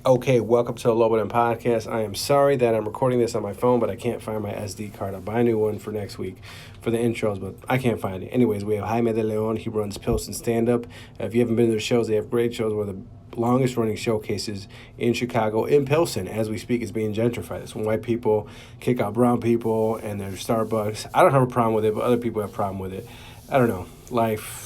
Okay, welcome to the Lobo podcast. I am sorry that I'm recording this on my phone, but I can't find my SD card. I'll buy a new one for next week for the intros, but I can't find it. Anyways, we have Jaime de Leon. He runs Pilsen Stand Up. If you haven't been to their shows, they have great shows. One of the longest running showcases in Chicago. In Pilsen, as we speak, is being gentrified. It's when white people kick out brown people and there's Starbucks. I don't have a problem with it, but other people have a problem with it. I don't know. Life.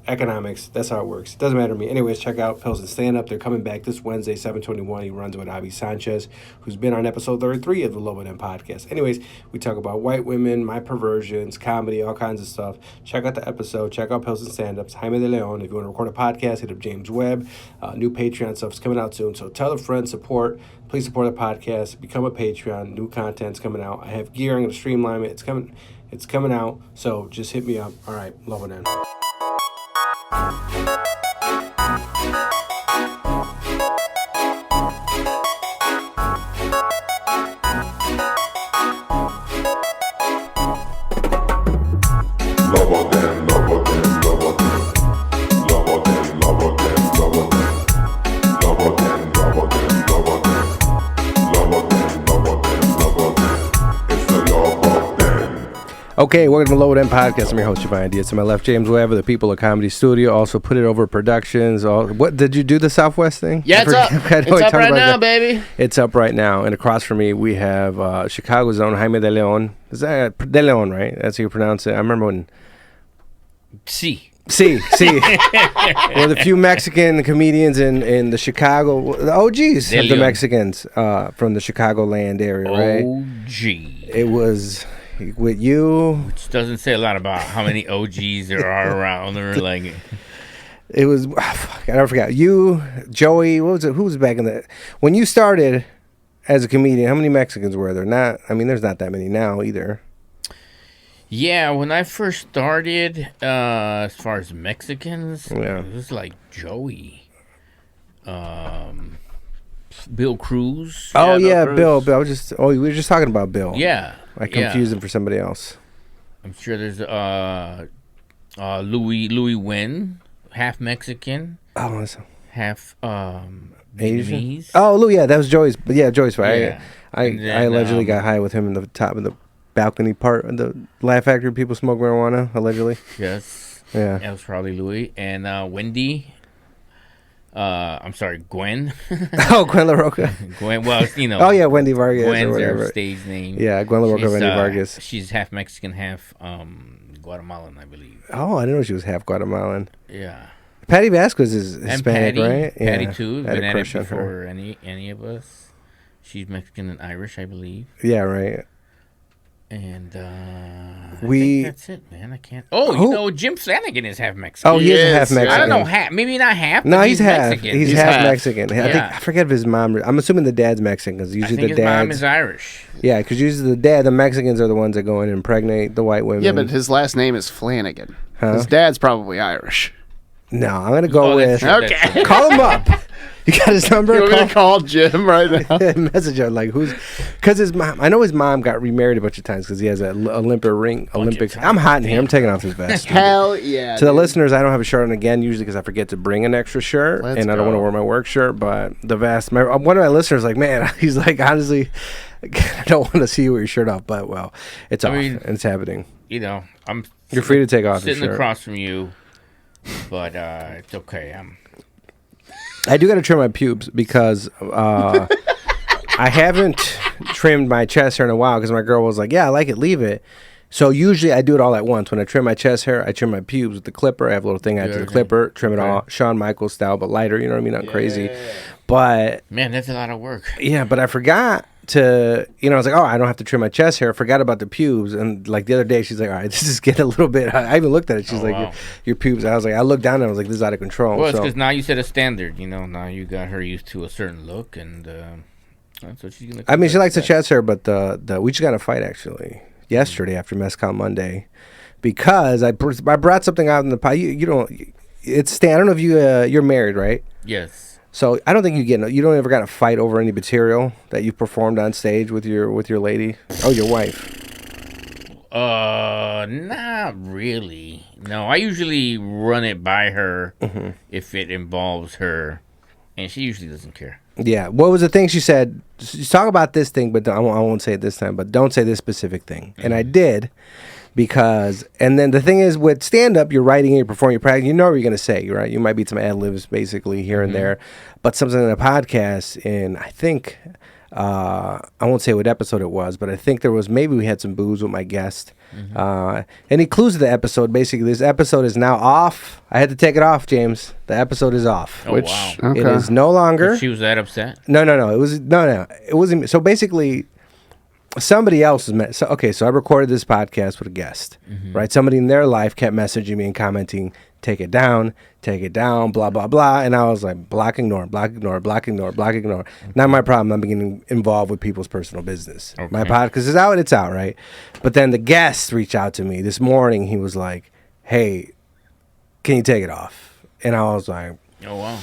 Economics, that's how it works. Doesn't matter to me. Anyways, check out Pilsen Stand Up. They're coming back this Wednesday, 7/21. He runs with Avi Sanchez, who's been on episode 33 of the Lobo podcast. Anyways, we talk about white women, my perversions, comedy, all kinds of stuff. Check out the episode. Check out Pilsen Stand Ups. Jaime de Leon. If you want to record a podcast, hit up James Webb. New Patreon stuff's coming out soon. So tell a friend, support. Please support the podcast. Become a Patreon. New content's coming out. I have gear. I'm going to streamline it. It's coming out. So just hit me up. All right. Lobo then. Okay, welcome to the Lobo podcast. I'm your host, Javine Diaz. To my left, James Webb of the People of Comedy Studio. Also put it over productions. What did you do the Southwest thing? Yeah, it's up. It's up right now, baby. It's up right now. And across from me, we have Chicago's own Jaime de Leon. Is that De Leon, right? That's how you pronounce it. I remember when. Sí. One of the few Mexican comedians in the Chicago, the OGs of the Mexicans from the Chicagoland area, right? OG. It was. With you, which doesn't say a lot about how many OGs there are around, or like it was. I never forgot you, Joey. What was it? Who was back in the when you started as a comedian? How many Mexicans were there? Not. I mean, there's not that many now either. Yeah, when I first started, as far as Mexicans, it was like Joey, Bill Cruz. Oh yeah, Bill. I was just. Oh, we were just talking about Bill. Yeah. I confused him for somebody else. I'm sure there's Louis Wen, half Mexican. Oh, half Asian. Vietnamese. Oh, Lou, yeah, that was Joey's. But yeah, Joey's right. Yeah. I allegedly got high with him in the top of the balcony part of the Laugh Factory. People smoke marijuana allegedly. Yes. Yeah. That was probably Louis and Wendy. I'm sorry, Gwen. Oh, Gwen LaRocca. Gwen, well, you know. Oh, yeah, Wendy Vargas. Gwen's their stage name. Yeah, Gwen LaRocca, Wendy Vargas. She's half Mexican, half Guatemalan, I believe. Oh, I didn't know she was half Guatemalan. Yeah. Patty Vasquez is Hispanic, right? Patty, yeah. too. Been at it before any of us. She's Mexican and Irish, I believe. Yeah, right. And I think that's it, man. I can't. Oh, you know, Jim Flanagan is half Mexican. Oh, he is half Mexican. I don't know, maybe not half. No, but he's half. Mexican. He's half Mexican. I forget if his mom. I'm assuming the dad's Mexican because usually his mom is Irish. Yeah, because usually the Mexicans are the ones that go in and impregnate the white women. Yeah, but his last name is Flanagan. Huh? His dad's probably Irish. No, I'm gonna go with. Okay, call him up. You got his number? You're going to call Jim right now? Message her, like, who's... Because his mom... I know his mom got remarried a bunch of times because he has an Olympics... I'm hot in here. I'm taking off his vest. Hell yeah. To the listeners, I don't have a shirt on again, usually because I forget to bring an extra shirt. I don't want to wear my work shirt, but the vest... one of my listeners like, man, he's like, honestly, I don't want to see you with your shirt off, but, well, it's off. And it's happening. You know, You're free to take off your shirt. Sitting across from you, but it's okay. I do got to trim my pubes because I haven't trimmed my chest hair in a while because my girl was like, yeah, I like it, leave it. So usually I do it all at once. When I trim my chest hair, I trim my pubes with the clipper. I have a little thing I do the clipper, trim it all. Shawn Michaels style, but lighter, you know what I mean? Not crazy. But... Man, that's a lot of work. Yeah, but I forgot to, I was like, oh, I don't have to trim my chest hair. I forgot about the pubes. And like the other day, she's like, all right, this is getting a little bit, I even looked at it. She's like, your pubes. I was like, I looked down and I was like, this is out of control. Well, it's because now you set a standard, now you got her used to a certain look and that's what she's going to. I mean, she likes the chest hair, but we just got a fight actually yesterday after Mezcal Monday because I brought something out in the pie. You don't, I don't know if you're married, right? Yes. So I don't think you don't ever got a fight over any material that you performed on stage with your lady. Oh, your wife. Not really. No, I usually run it by her if it involves her and she usually doesn't care. Yeah. What was the thing she said? Talk about this thing, but I won't say it this time. But don't say this specific thing. And I did. Because, and then the thing is with stand-up, you're writing, you're performing, you're practicing, you know what you're going to say, right? You might beat some ad-libs basically here and there, but something in a podcast, and I think, I won't say what episode it was, but I think maybe we had some booze with my guest. Any clues to the episode? Basically, this episode is now off. I had to take it off, James. The episode is off. Oh, wow. It is no longer. She was that upset? No. It wasn't. So basically, somebody else is so I recorded this podcast with a guest, right? Somebody in their life kept messaging me and commenting, take it down, blah blah blah, and I was like, block, ignore. Not my problem. I'm getting involved with people's personal business. Okay. My podcast is out, it's out, right? But then the guest reached out to me this morning. He was like, hey, can you take it off? And I was like, oh, wow.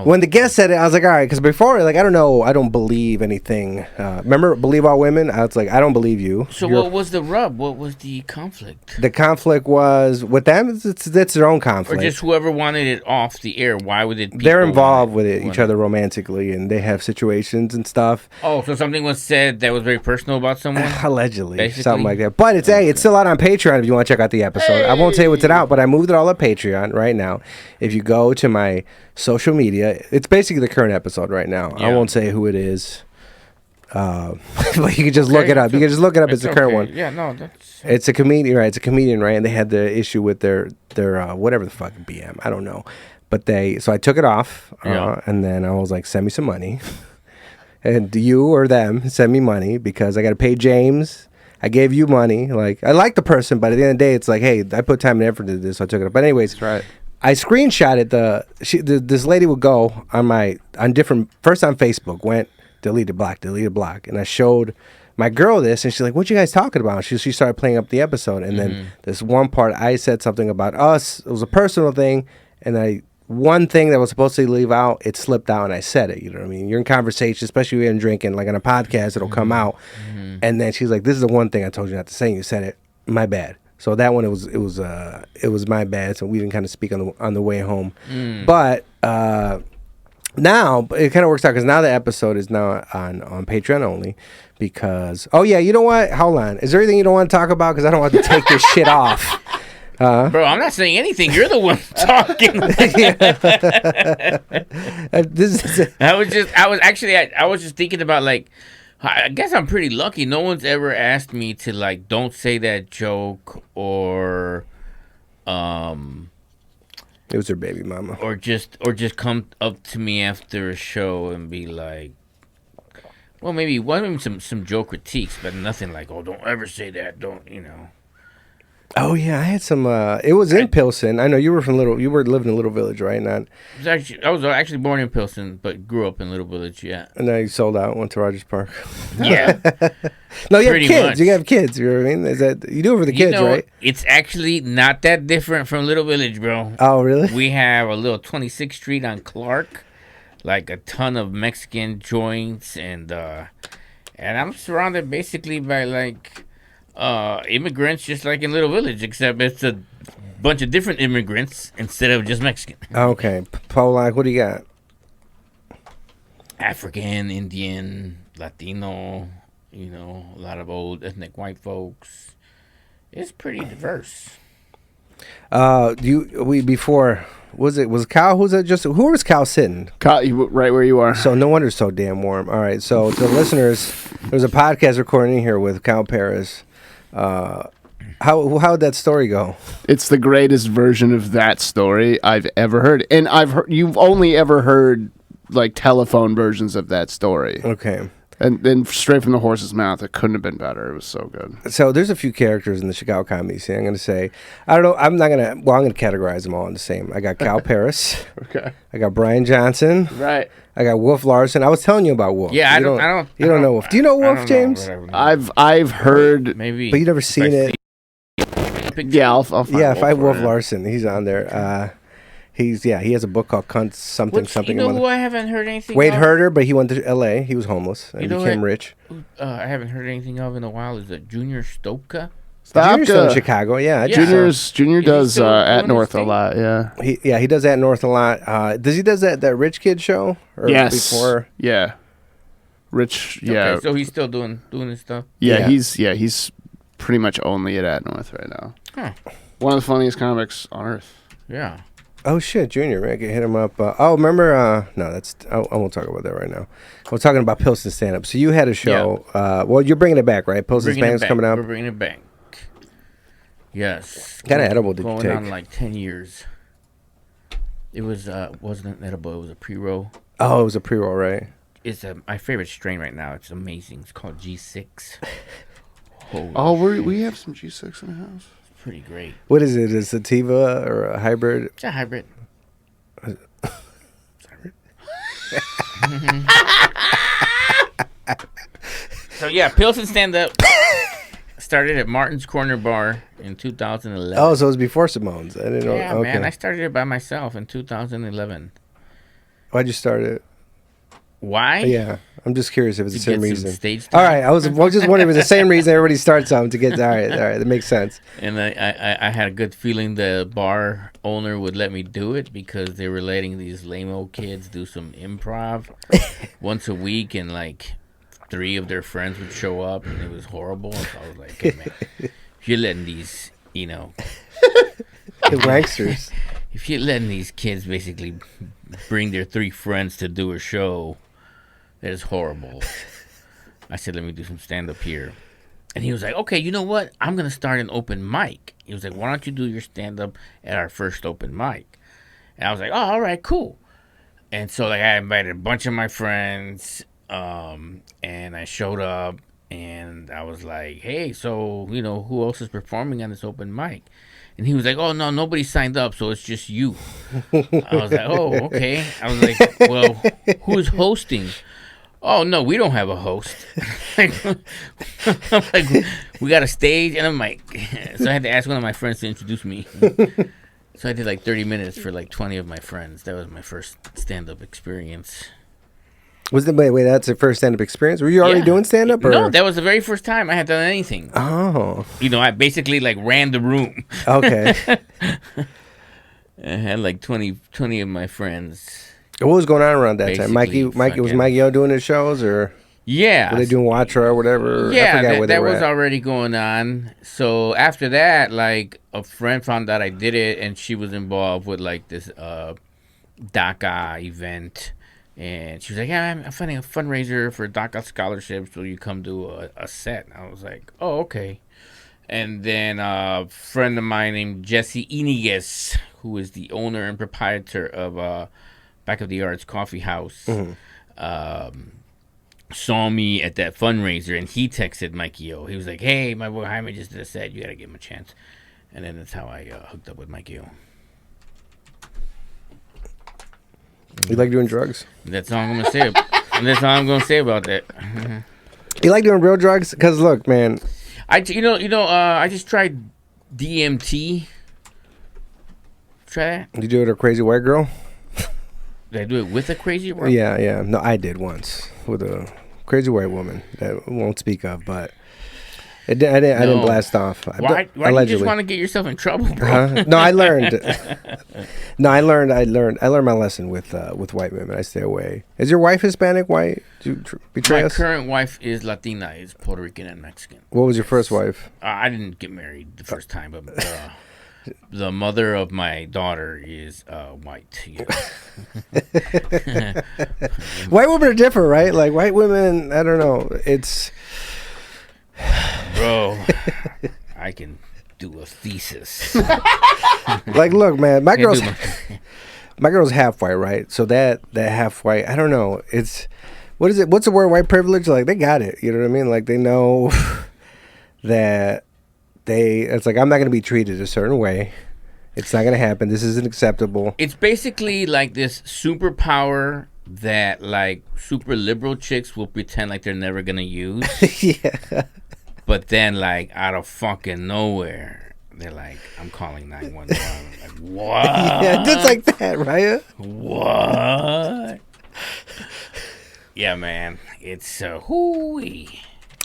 When the guest said it, I was like, all right, because before, like, I don't know, I don't believe anything. Remember, believe all women? I was like, I don't believe you. So what was the rub? What was the conflict? The conflict was, with them, it's their own conflict. Or just whoever wanted it off the air, why would it be? They're involved with each other romantically, and they have situations and stuff. Oh, so something was said that was very personal about someone? Allegedly, basically? something like that. But it's still out on Patreon if you want to check out the episode. I won't say what's it out, but I moved it all up Patreon right now. If you go to my social media, it's basically the current episode right now. Yeah. I won't say who it is. But you can just look it up. You can just look it up. It's the current one. Yeah, no, that's... It's a comedian, right? It's a comedian, right? And they had the issue with their whatever the fuck BM. I don't know. But so I took it off, and then I was like, send me some money. And you or them send me money because I got to pay James. I gave you money. Like, I like the person, but at the end of the day, it's like, hey, I put time and effort into this, so I took it up. But anyways, that's right. I screenshotted this lady would go on different, first on Facebook, went deleted, block, and I showed my girl this, and she's like, what you guys talking about? She started playing up the episode, and then this one part I said something about us. It was a personal thing, and one thing that was supposed to leave out, it slipped out, and I said it. You know what I mean? You're in conversation, especially when you're drinking, like on a podcast, it'll come out, and then she's like, this is the one thing I told you not to say. And you said it. My bad. So that one, it was my bad. So we didn't kind of speak on the way home. But now it kind of works out because now the episode is now on Patreon only. Because you know what? Hold on. Is there anything you don't want to talk about? Because I don't want to take this shit off. Bro, I'm not saying anything. You're the one talking. I was just thinking about, like, I guess I'm pretty lucky. No one's ever asked me to, like, don't say that joke, or it was her baby mama, or just come up to me after a show and be like, well, maybe some joke critiques, but nothing like, oh, don't ever say that, don't, you know. Oh yeah, I had some. It was in Pilsen. I know you were living in Little Village, right? I was actually born in Pilsen, but grew up in Little Village. Yeah. And now you sold out, went to Rogers Park. Yeah. No, you have kids. Much. You have kids. You know what I mean? Is that you do it for the kids, right? It's actually not that different from Little Village, bro. Oh really? We have a little 26th Street on Clark, like a ton of Mexican joints, and I'm surrounded basically by like. Immigrants, just like in Little Village, except it's a bunch of different immigrants instead of just Mexican. Okay, Polak, what do you got? African, Indian, Latino, you know, a lot of old ethnic white folks. It's pretty diverse. Was Cal? Who was Cal sitting? Cal, right where you are. So no wonder it's so damn warm. All right, so to the listeners, there was a podcast recording here with Cal Paris. How'd that story go? It's the greatest version of that story I've ever heard, and you've only ever heard like telephone versions of that story. Okay. And then straight from the horse's mouth, it couldn't have been better. It was so good. So there's a few characters in the Chicago comedy scene. I'm going to say, I don't know. I'm going to categorize them all in the same. I got Cal Paris. Okay. I got Brian Johnson. Right. I got Wolf Larson. I was telling you about Wolf. Yeah, You don't know Wolf. Do you know Wolf, James? I've heard maybe, but you never seen it. Yeah, I'll find Wolf. Find Wolf Larson. He's on there. He has a book called something. You know who I haven't heard anything Wade of? Herder, but he went to L.A. He was homeless and became rich. I haven't heard anything of in a while. Is it Junior Stopka? Junior's still in Chicago. Yeah, Junior does at doing North his a thing? lot. Yeah. he does at North a lot. Does he does that rich kid show? Or Yes. Before? Yeah. Rich. Yeah. Okay, so he's still doing his stuff. Yeah. Yeah. He's pretty much only at North right now. Huh. One of the funniest comics on earth. Yeah. Oh shit, Junior, man, I could hit him up. Remember? No, I won't talk about that right now. We're talking about Pilsen Stand Up. So you had a show. Well, you're bringing it back, right? Pilsen Stand Up's coming up. We're bringing it back. Yes. What kind of edible did you Going take? on like 10 years. It was wasn't an edible. It was a pre-roll. Oh, it was a pre-roll, right? It's my favorite strain right now. It's amazing. It's called G6. We have some G6 in the house. It's pretty great. What is it? Is it sativa or a hybrid? It's a hybrid. So yeah, Pilsen Stand Up started at Martin's Corner Bar in 2011. Oh, so it was before Simone's. I didn't know. Yeah, Okay. man, I started it by myself in 2011. Why'd you start it? Why? Yeah, I'm just curious if it's To the same get some reason. stage All time. right, I was just wondering if it's the same reason everybody starts something to get. All right, that makes sense. And I had a good feeling the bar owner would let me do it because they were letting these lame old kids do some improv once a week, and like 3 of their friends would show up, and it was horrible. And so I was like, hey, man, if you're letting these, The wanksters. if you're letting these kids basically bring their 3 friends to do a show, that is horrible. I said, let me do some stand-up here. And he was like, okay, you know what? I'm going to start an open mic. He was like, why don't you do your stand-up at our first open mic? And I was like, oh, all right, cool. And so like I invited a bunch of my friends, and I showed up, and I was like, hey, so, who else is performing on this open mic? And he was like, oh, no, nobody signed up, so it's just you. I was like, oh, okay. I was like, well, who's hosting? Oh, no, we don't have a host. I'm like, we got a stage and a mic. So I had to ask one of my friends to introduce me. So I did like 30 minutes for like 20 of my friends. That was my first stand-up experience. Wait, that's your first stand-up experience? Were you already doing stand-up? No, that was the very first time I had done anything. Oh. I basically like ran the room. Okay. I had like 20 of my friends. What was going on around that time? Basically, Was Mikey O doing his shows, or Yeah. were they doing Watcher or whatever? I Yeah, forgot where they that were was at. already going on. So after that, like a friend found out I did it, and she was involved with like this DACA event, and she was like, "Yeah, I'm funding a fundraiser for DACA scholarships. Will you come do a set?" And I was like, "Oh, okay." And then a friend of mine named Jesse Iniguez, who is the owner and proprietor of Back of the Arts Coffee House, saw me at that fundraiser, and he texted Mikey O. He was like, "Hey, my boy Jaime just did a set. You gotta give him a chance." And then that's how I hooked up with Mikey O. You like doing drugs? That's all I'm gonna say. And that's all I'm gonna say about that. You like doing real drugs? Because look, man. I just tried DMT. Try that. Did you do it with a crazy white girl? Did I do it with a crazy one? Yeah. No, I did once with a crazy white woman that we won't speak of, but I didn't blast off. Why do you just want to get yourself in trouble, bro? No, I learned. I learned my lesson with white women. I stay away. Is your wife Hispanic? White? Did you betray My us? current wife is Latina, is Puerto Rican and Mexican. What was your first wife? I didn't get married the first time, but the mother of my daughter is white. Yeah. White women are different, right? Like white women, I don't know. It's Bro, I can do a thesis. like, look, man, my Can't girl's do my girl's half white, right? So that half white, I don't know. It's what is it? What's the word? White privilege? Like they got it. You know what I mean? Like they know that it's like I'm not going to be treated a certain way. It's not going to happen. This isn't acceptable. It's basically like this superpower that like super liberal chicks will pretend like they're never gonna use. Yeah. But then like out of fucking nowhere, they're like, I'm calling 911. Like, what? Yeah, just like that, right? What? Yeah, man. It's hooey.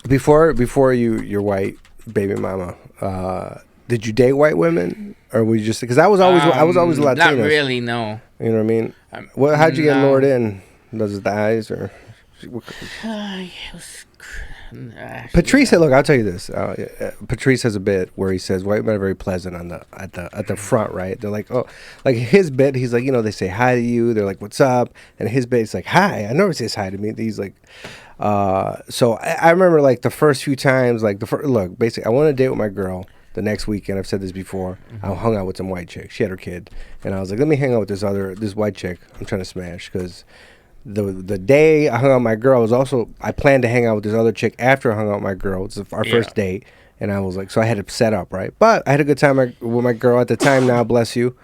Before you're white, baby mama. Did you date white women, or were you just because I was always Latinos. Not really, no. You know what I mean? How'd you get lured in? Was it the eyes or? It was, Patrice, look, I'll tell you this. Patrice has a bit where he says white men are very pleasant at the front, right? They're like, oh, like his bit. He's like, they say hi to you. They're like, what's up? And his bit, it's like, hi. I never says hi to me. He's like, so I remember like the first few times, like look, basically, I wanted to date with my girl. The next weekend, I've said this before, I hung out with some white chick. She had her kid, and I was like, let me hang out with this white chick I'm trying to smash, because the day I hung out with my girl was also, I planned to hang out with this other chick after I hung out with my girl. It's our first date, and I was like, so I had to set up, right? But I had a good time with my girl at the time, now bless you.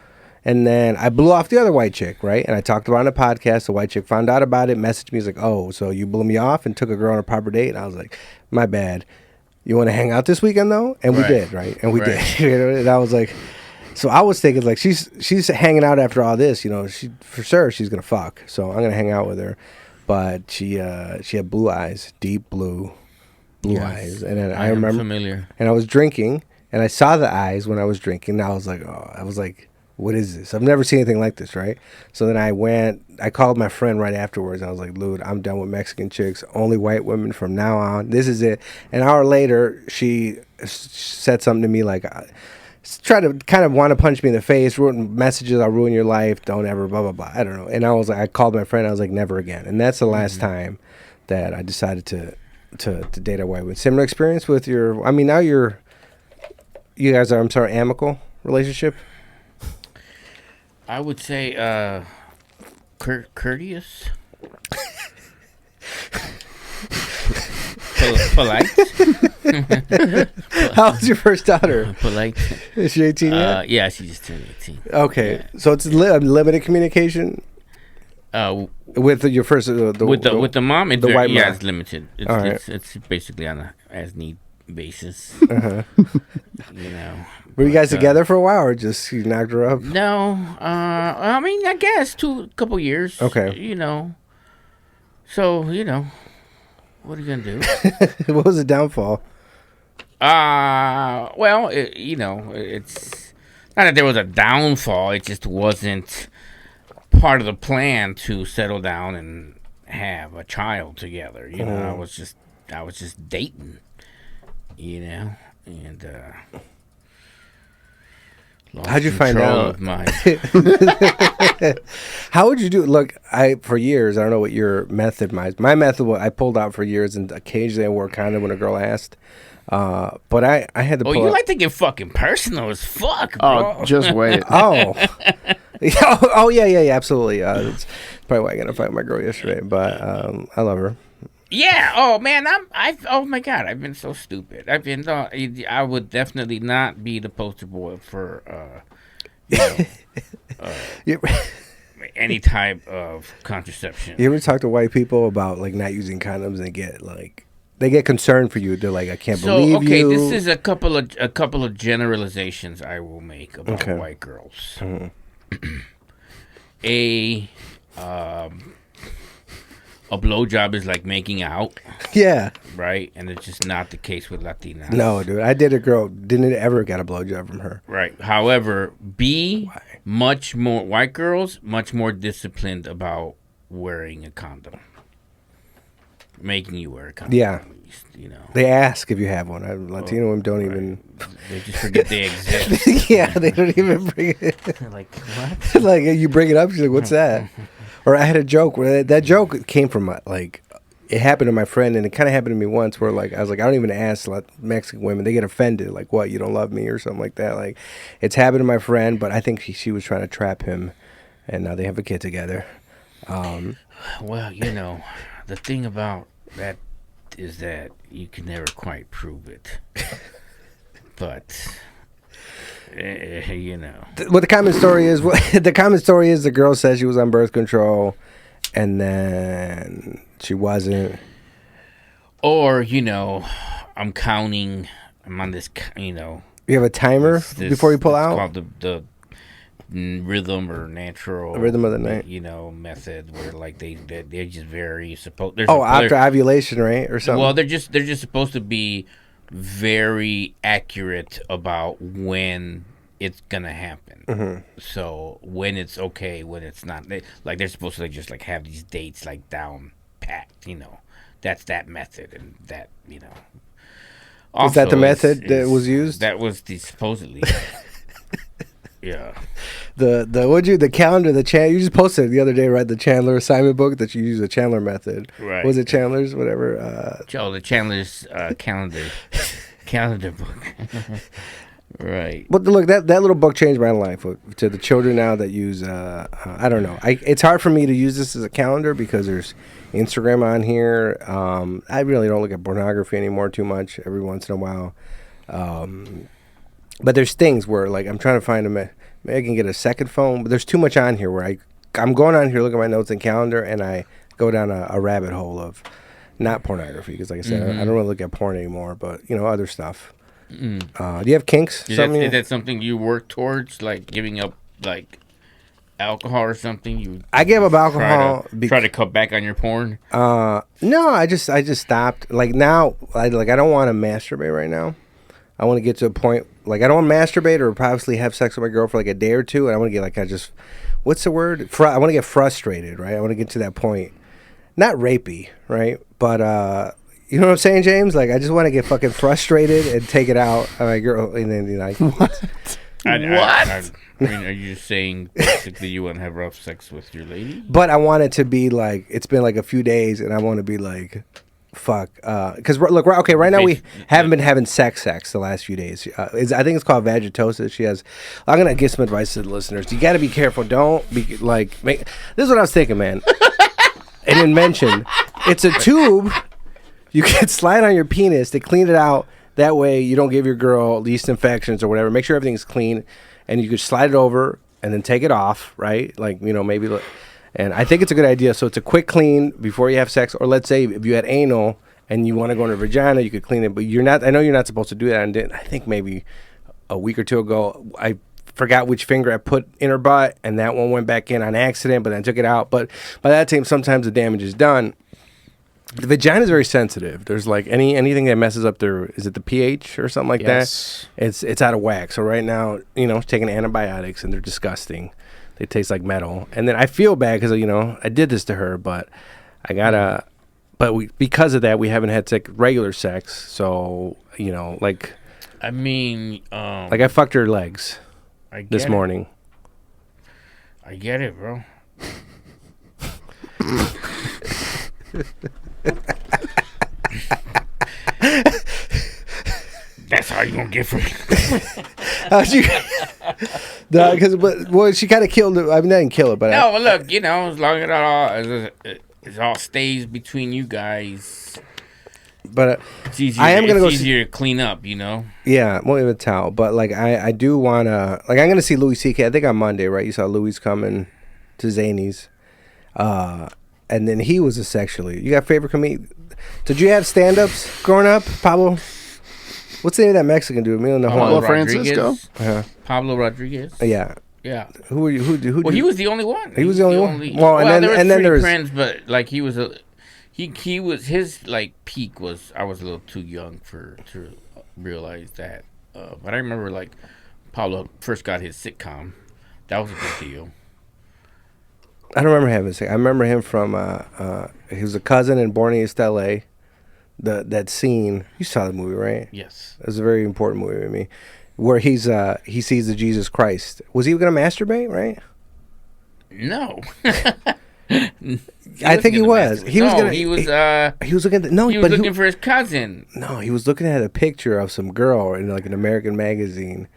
And then I blew off the other white chick, right? And I talked about it on a podcast. The white chick found out about it, messaged me, he's like, oh, so you blew me off and took a girl on a proper date? And I was like, my bad. You want to hang out this weekend though? And we did, right? And we did. And I was like, so I was thinking like she's hanging out after all this, she for sure she's gonna fuck. So I'm gonna hang out with her. But she had blue eyes, deep blue eyes. And then I remember familiar. And I was drinking and I saw the eyes when I was drinking. And I was like, what is this? I've never seen anything like this, right? So then I called my friend right afterwards. I was like, dude, I'm done with Mexican chicks. Only white women from now on. This is it. An hour later, she said something to me like, try to kind of want to punch me in the face, ruin messages, I'll ruin your life, don't ever, blah, blah, blah. I don't know. And I was like, I called my friend. I was like, never again. And that's the last time that I decided to date a white woman. Similar experience with now you guys are, amicable relationship? I would say courteous. Polite. How was your first daughter? Polite. Is she 18 yet? Yeah, she just turned 18. Okay, yeah. So it's limited communication. With your first with the mom, the white mom. It's limited. It's basically on a as need basis. Were you guys together for a while, or just you knocked her up? No, I guess couple years. Okay. So what are you gonna do? What was the downfall? Well, it's not that there was a downfall. It just wasn't part of the plan to settle down and have a child together. I was just dating. And how'd you find out? My How would you do it? Look, for years, I don't know what your method was. My method was I pulled out for years, and occasionally I wore a condom when a girl asked. But I had to pull you out. like to get fucking personal as fuck, bro. Oh, just wait. Oh, yeah, absolutely. That's probably why I got in a fight with my girl yesterday, but I love her. Yeah. Oh man, oh my god, I've been so stupid. I would definitely not be the poster boy for any type of contraception. You ever talk to white people about like not using condoms and they get concerned for you? They're like, I can't believe you. Okay, this is a couple of generalizations I will make about white girls. Mm-hmm. A blowjob is like making out. Yeah. Right? And it's just not the case with Latinas. No, dude. I did a girl, didn't ever get a blowjob from her. Right. However, white girls, much more disciplined about wearing a condom. Making you wear a condom. Yeah. At least, They ask if you have one. Latino women don't even. They just forget they exist. Yeah, they don't even bring it. They're like, what? Like, you bring it up, she's like, what's that? Or I had a joke where that joke came from it happened to my friend, and it kind of happened to me once where I was like, I don't even ask Mexican women. They get offended. Like, what, you don't love me or something like that. Like, it's happened to my friend, but I think she was trying to trap him, and now they have a kid together. Well, the thing about that is that you can never quite prove it. But... What the common story is, the girl said she was on birth control, and then she wasn't. Or I'm counting. I'm on this. You have a timer before you pull out. Called the rhythm or natural rhythm of the night. Method where they're just very supposed. After ovulation, right, or something. Well, they're just supposed to be very accurate about when it's gonna happen. So when it's okay, when it's not, like they're supposed to just like have these dates like down packed. That's that method, and that Was that the also method that was used? That was the supposedly. Yeah. The calendar, the Chandler, you just posted it the other day, right? The Chandler assignment book that you use the Chandler method. Right. Was it Chandler's, whatever? The Chandler's calendar book. Right. But look, that little book changed my life. To the children now that use, I don't know. It's hard for me to use this as a calendar because there's Instagram on here. I really don't look at pornography anymore too much. Every once in a while. But there's things where, like, I'm trying to find maybe I can get a second phone, but there's too much on here where I'm going on here, looking at my notes and calendar, and I go down a rabbit hole of not pornography, because, like I said, I don't really look at porn anymore, but, other stuff. Do you have kinks? Is that something you work towards, like giving up, like, alcohol or something? I gave up alcohol. Try to cut back on your porn? No, I just stopped. Like, now, I don't want to masturbate right now. I want to get to a point, like, I don't want to masturbate or possibly have sex with my girl for like a day or two, and I want to get like, what's the word? I want to get frustrated, right? I want to get to that point. Not rapey, right? But, you know what I'm saying, James? Like, I just want to get fucking frustrated and take it out on my girl, and then, What? I mean, are you just saying basically you want to have rough sex with your lady? But I want it to be like, it's been like a few days, and I want to be like, fuck, because look, okay, right now we haven't been having sex the last few days. I think it's called vagitosis. I'm gonna give some advice to the listeners. You got to be careful. Don't be like, this is what I was thinking, man. And then mention, it's a tube. You can slide on your penis to clean it out. That way, you don't give your girl yeast infections or whatever. Make sure everything's clean, and you could slide it over and then take it off, right? Like, maybe. And I think it's a good idea. So it's a quick clean before you have sex. Or let's say if you had anal and you want to go in her vagina, you could clean it. But I know you're not supposed to do that. And I think maybe a week or two ago, I forgot which finger I put in her butt. And that one went back in on accident, but then took it out. But by that time, sometimes the damage is done. The vagina is very sensitive. There's like anything that messes up is it the pH or something like that? It's out of whack. So right now, taking antibiotics, and they're disgusting. They taste like metal. And then I feel bad because, I did this to her, but because of that, we haven't had regular sex. So, like. I mean. Like, I fucked her legs this morning. I get it, bro. That's how you gonna get from me. Because she kind of killed it. I mean, I didn't kill it, but no. Look, as long as it all stays between you guys. But it's easier to clean up, Yeah, won't even tell. But like, I do wanna, like, I'm gonna see Louis C.K. I think on Monday, right? You saw Louis coming to Zany's, and then he was you got favorite comedian? Did you have stand-ups growing up, Pablo? What's the name of that Mexican dude? Pablo Francisco? Uh-huh. Pablo Rodriguez. Yeah. Yeah. Who were you? Well, he was the only one. He was the only one. Well, and then there was friends, but like he was his like peak was, I was a little too young to realize that. But I remember like Pablo first got his sitcom. That was a big deal. I don't remember having I remember him from he was a cousin in Born East LA. That scene, you saw the movie, right? Yes. It was a very important movie to me, where he sees the Jesus Christ. Was he gonna masturbate, right? No. I think he was. He was looking for his cousin. No, he was looking at a picture of some girl in like an American magazine.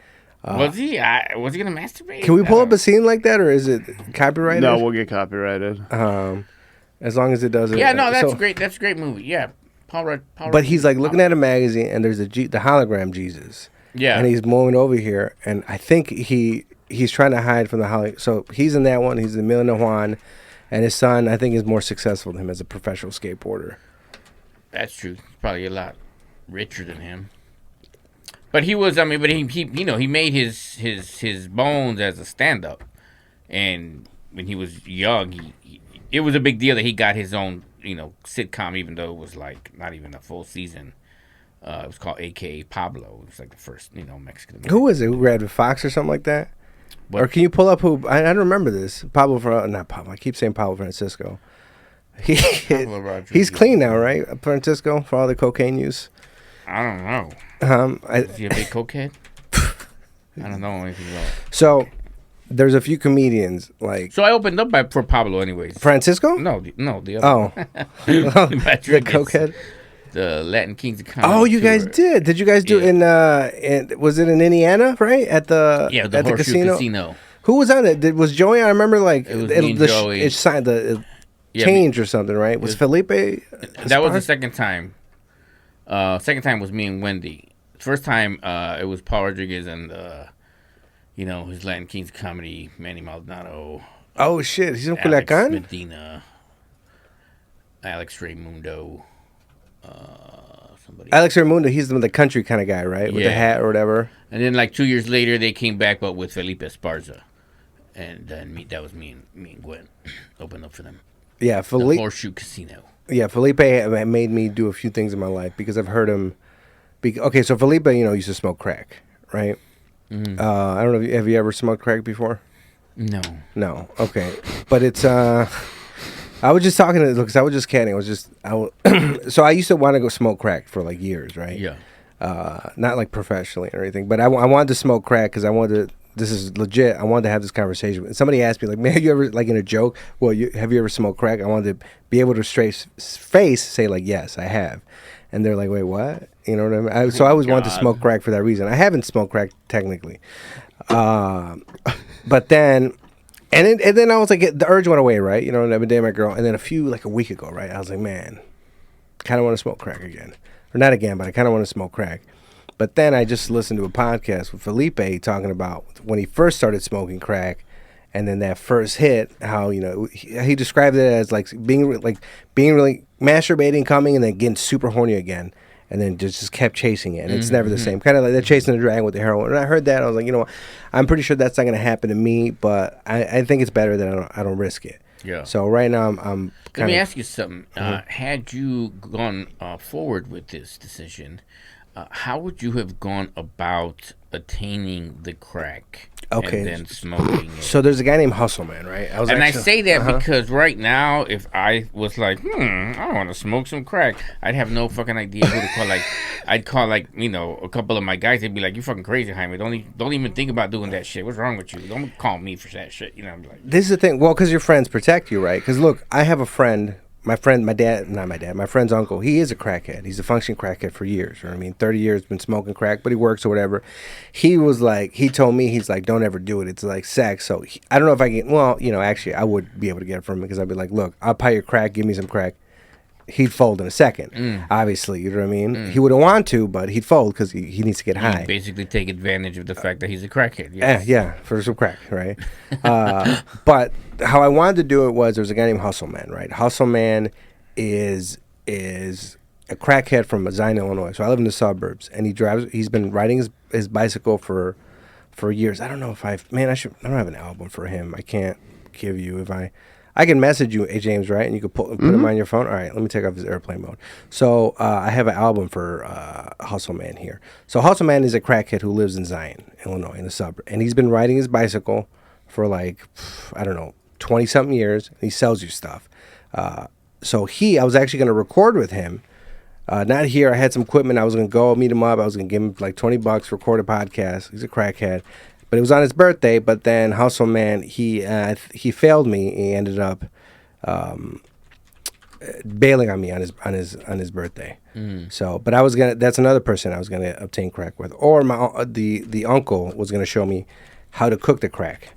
Was he gonna masturbate? Can we pull up a scene like that, or is it copyrighted? No, we'll get copyrighted. As long as it doesn't. Yeah, no, that's great. That's a great movie. Yeah, Paul but he's like looking at a magazine, and there's the hologram Jesus. Yeah, and he's moving over here, and I think he's trying to hide from the hologram. So he's in that one. He's in Emilio Juan, and his son, I think, is more successful than him as a professional skateboarder. That's true. He's probably a lot richer than him. But he was, he made his bones as a stand-up. And when he was young, it was a big deal that he got his own, sitcom, even though it was like not even a full season. It was called AKA Pablo. It was like the first, Mexican. Who was it? Who grabbed a Fox or something like that? What? Or can you pull up who? I don't remember this. Not Pablo. I keep saying Pablo Francisco. Pablo Rodriguez. He's clean now, right? Francisco, for all the cocaine use. I don't know. Is he a big cokehead? I don't know anything about it. So there's a few comedians like. So I opened up for Pablo, anyways. Francisco? No, the other. Oh, the Rodriguez. cokehead. The Latin Kings of Comedy. Oh, you guys tour. did? Did you guys do it in? Was it in Indiana? Right at the the at the Horseshoe Casino. Who was on it? Was Joey? I remember like it was me and Joey. It signed the change or something, right? Was Felipe? That was the second time. Second time was me and Wendy. First time it was Paul Rodriguez and his Latin Kings of Comedy, Manny Maldonado. Oh shit, he's in Alex Culiacan? Medina, Alex Raymundo. Somebody. Alex Raimundo, he's the country kind of guy, right? With the hat or whatever. And then like 2 years later, they came back, but with Felipe Esparza, and then that was me and Gwen opened up for them. Yeah, The Horseshoe Casino. Yeah, Felipe made me do a few things in my life because I've heard him. Okay, so Felipe, used to smoke crack, right? Mm-hmm. I don't know. Have you ever smoked crack before? No. No. Okay, but it's. I was just talking to because I was just kidding. So I used to want to go smoke crack for like years, right? Yeah. Not like professionally or anything, but I wanted to smoke crack because I wanted to. This is legit. I wanted to have this conversation. And somebody asked me, like, man, have you ever, like in a joke, have you ever smoked crack? I wanted to be able to straight face say, like, yes, I have. And they're like, wait, what? You know what I mean? So I always wanted to smoke crack for that reason. I haven't smoked crack technically. But then, and then I was like, the urge went away, right? And I've been dating my girl. And then a week ago, right? I was like, man, kind of want to smoke crack again. Or not again, but I kind of want to smoke crack. But then I just listened to a podcast with Felipe talking about when he first started smoking crack, and then that first hit, how he described it as like being really masturbating, coming, and then getting super horny again, and then just kept chasing it, and it's never the same. Kind of like they're chasing the dragon with the heroin. And I heard that, I was like, what? I'm pretty sure that's not going to happen to me, but I think it's better that I don't risk it. Yeah. So right now I'm. Let me ask you something. Had you gone forward with this decision, how would you have gone about attaining the crack and then smoking it? So there's a guy named Hustle Man, right? I say that because right now, if I was like, I want to smoke some crack, I'd have no fucking idea who to call. Like, I'd call a couple of my guys. They'd be like, "You fucking crazy, Jaime. Don't even think about doing that shit. What's wrong with you? Don't call me for that shit." I'm like, this is the thing. Well, because your friends protect you, right? Because look, I have a friend. My friend's uncle, he is a crackhead. He's a functioning crackhead for years. 30 years been smoking crack, but he works or whatever. He told me, he's like, don't ever do it. It's like sex. So I don't know if I can, actually I would be able to get it from him because I'd be like, look, I'll buy your crack. Give me some crack. He'd fold in a second, obviously. You know what I mean? He wouldn't want to, but he'd fold because he needs to get high. Basically take advantage of the fact that he's a crackhead. Yes. Yeah, for some crack, right? But how I wanted to do it was, there was a guy named Hustle Man, right? Hustle Man is a crackhead from Medina, Illinois. So I live in the suburbs, and he's been riding his bicycle for years. I don't know if I don't have an album for him. I can't give you I can message you, hey James, right? And you can put him on your phone. All right, let me take off his airplane mode. So I have an album for Hustle Man here. So Hustle Man is a crackhead who lives in Zion, Illinois, in the suburb. And he's been riding his bicycle for 20-something years. And he sells you stuff. So I was actually going to record with him. Not here. I had some equipment. I was going to go meet him up. I was going to give him like $20, record a podcast. He's a crackhead. But it was on his birthday. But then Hustle Man, he failed me. He ended up bailing on me on his birthday. So, but that's another person I was gonna obtain crack with, or the uncle was gonna show me how to cook the crack.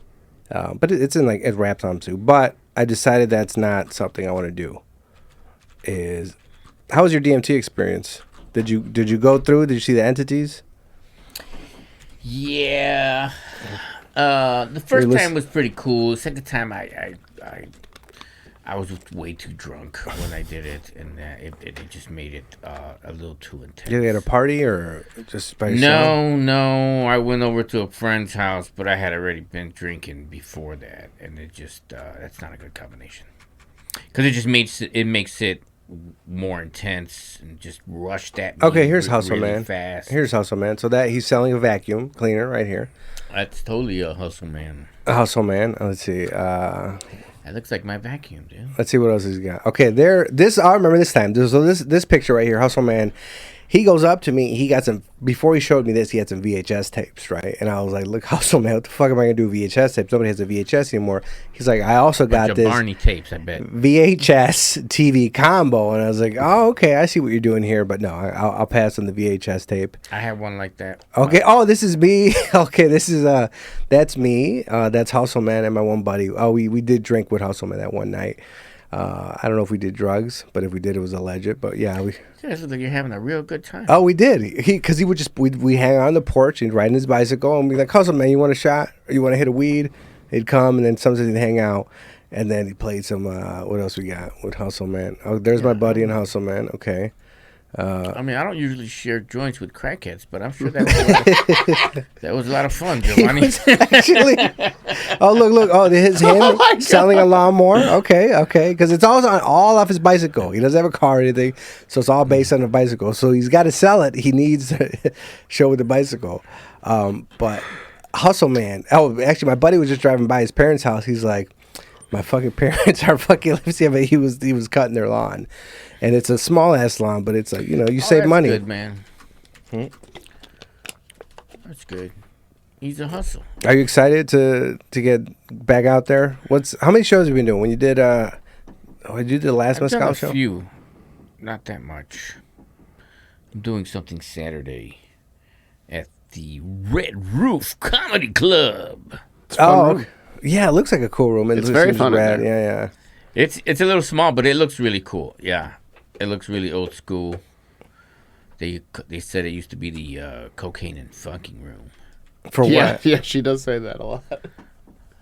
But it's in it wraps on too. But I decided that's not something I want to do. How was your DMT experience? Did you go through? Did you see the entities? Yeah. The first time was pretty cool. The second time, I was way too drunk when I did it, and it just made it a little too intense. Did you get a party or just by yourself? No. I went over to a friend's house, but I had already been drinking before that, and it just that's not a good combination because it just makes it more intense and just rushed at me. Okay, here's Hustle really Man. fast. Here's Hustle Man. So that he's selling a vacuum cleaner right here. That's totally a Hustle Man. A Hustle Man. Let's see. That looks like my vacuum, dude. Let's see what else he's got. Okay, I remember this time. So this picture right here, Hustle Man. He goes up to me. He got some before he showed me this. He had some VHS tapes, right? And I was like, "Look, Hustle Man, what the fuck am I gonna do with VHS tapes? Nobody has a VHS anymore." He's like, "I also got Bunch this of Barney tapes, I bet. VHS TV combo," and I was like, "Oh, okay, I see what you're doing here." But no, I'll pass on the VHS tape. I have one like that. Okay. Oh, this is me. Okay, this is that's me. That's Hustle Man and my one buddy. Oh, we did drink with Hustle Man that one night. I don't know if we did drugs, but if we did, it was alleged. But yeah, we. You guys look like you're having a real good time. Oh, we did. Because he would just we hang out on the porch. He'd ride his bicycle and be like, "Hustle Man, you want a shot? Or you want to hit a weed?" He'd come and then sometimes he'd hang out, and then he played some. What else we got with Hustle Man? Oh, there's my buddy and Hustle Man. Okay. I mean, I don't usually share joints with crackheads, but I'm sure that was a lot of fun, Giovanni. Actually, oh look! Oh, his him selling a lawnmower. Okay, because it's all off his bicycle. He doesn't have a car or anything, so it's all based on the bicycle. So he's got to sell it. He needs to show with the bicycle. But Hustle Man. Oh, actually, my buddy was just driving by his parents' house. He's like, "My fucking parents are fucking." But he was cutting their lawn. And it's a small ass lawn, but it's like, you save money. That's good, man. That's good. He's a hustle. Are you excited to get back out there? How many shows have you been doing? When you did you did the last I've done Mescal a show? few, not that much. I'm doing something Saturday at the Red Roof Comedy Club. Oh, yeah, it looks like a cool room. It's very fun in there. Yeah. It's a little small, but it looks really cool. Yeah, it looks really old school. They said it used to be the cocaine and fucking room. For what? Yeah, she does say that a lot.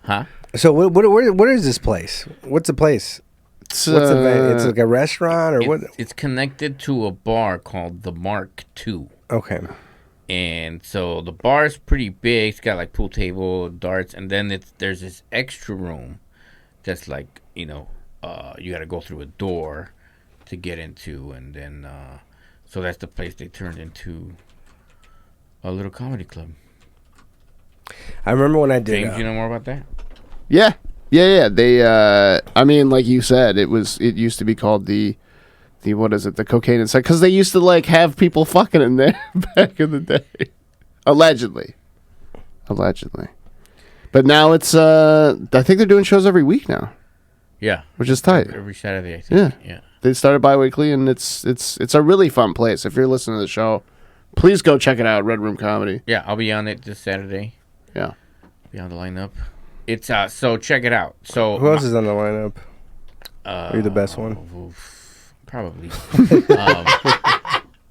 Huh? So what is this place? What's the place? What's the venue? It's like a restaurant or what? It's connected to a bar called the Mark II. Okay. And so the bar is pretty big. It's got like pool table, darts, and then there's this extra room that's like, you got to go through a door to get into, and then so that's the place they turned into a little comedy club. I remember when I did. James, you know more about that? Yeah. They, I mean, like you said, it used to be called the what is it? The cocaine and sex, because they used to like have people fucking in there back in the day, allegedly. But now it's, I think they're doing shows every week now. Yeah, which is tight. Every Saturday, I think. Yeah. They started bi-weekly, and it's a really fun place. If you're listening to the show, please go check it out. Red Room Comedy. Yeah, I'll be on it this Saturday. Yeah, be on the lineup. It's so check it out. So who else is on the lineup? Are you the best one? Probably.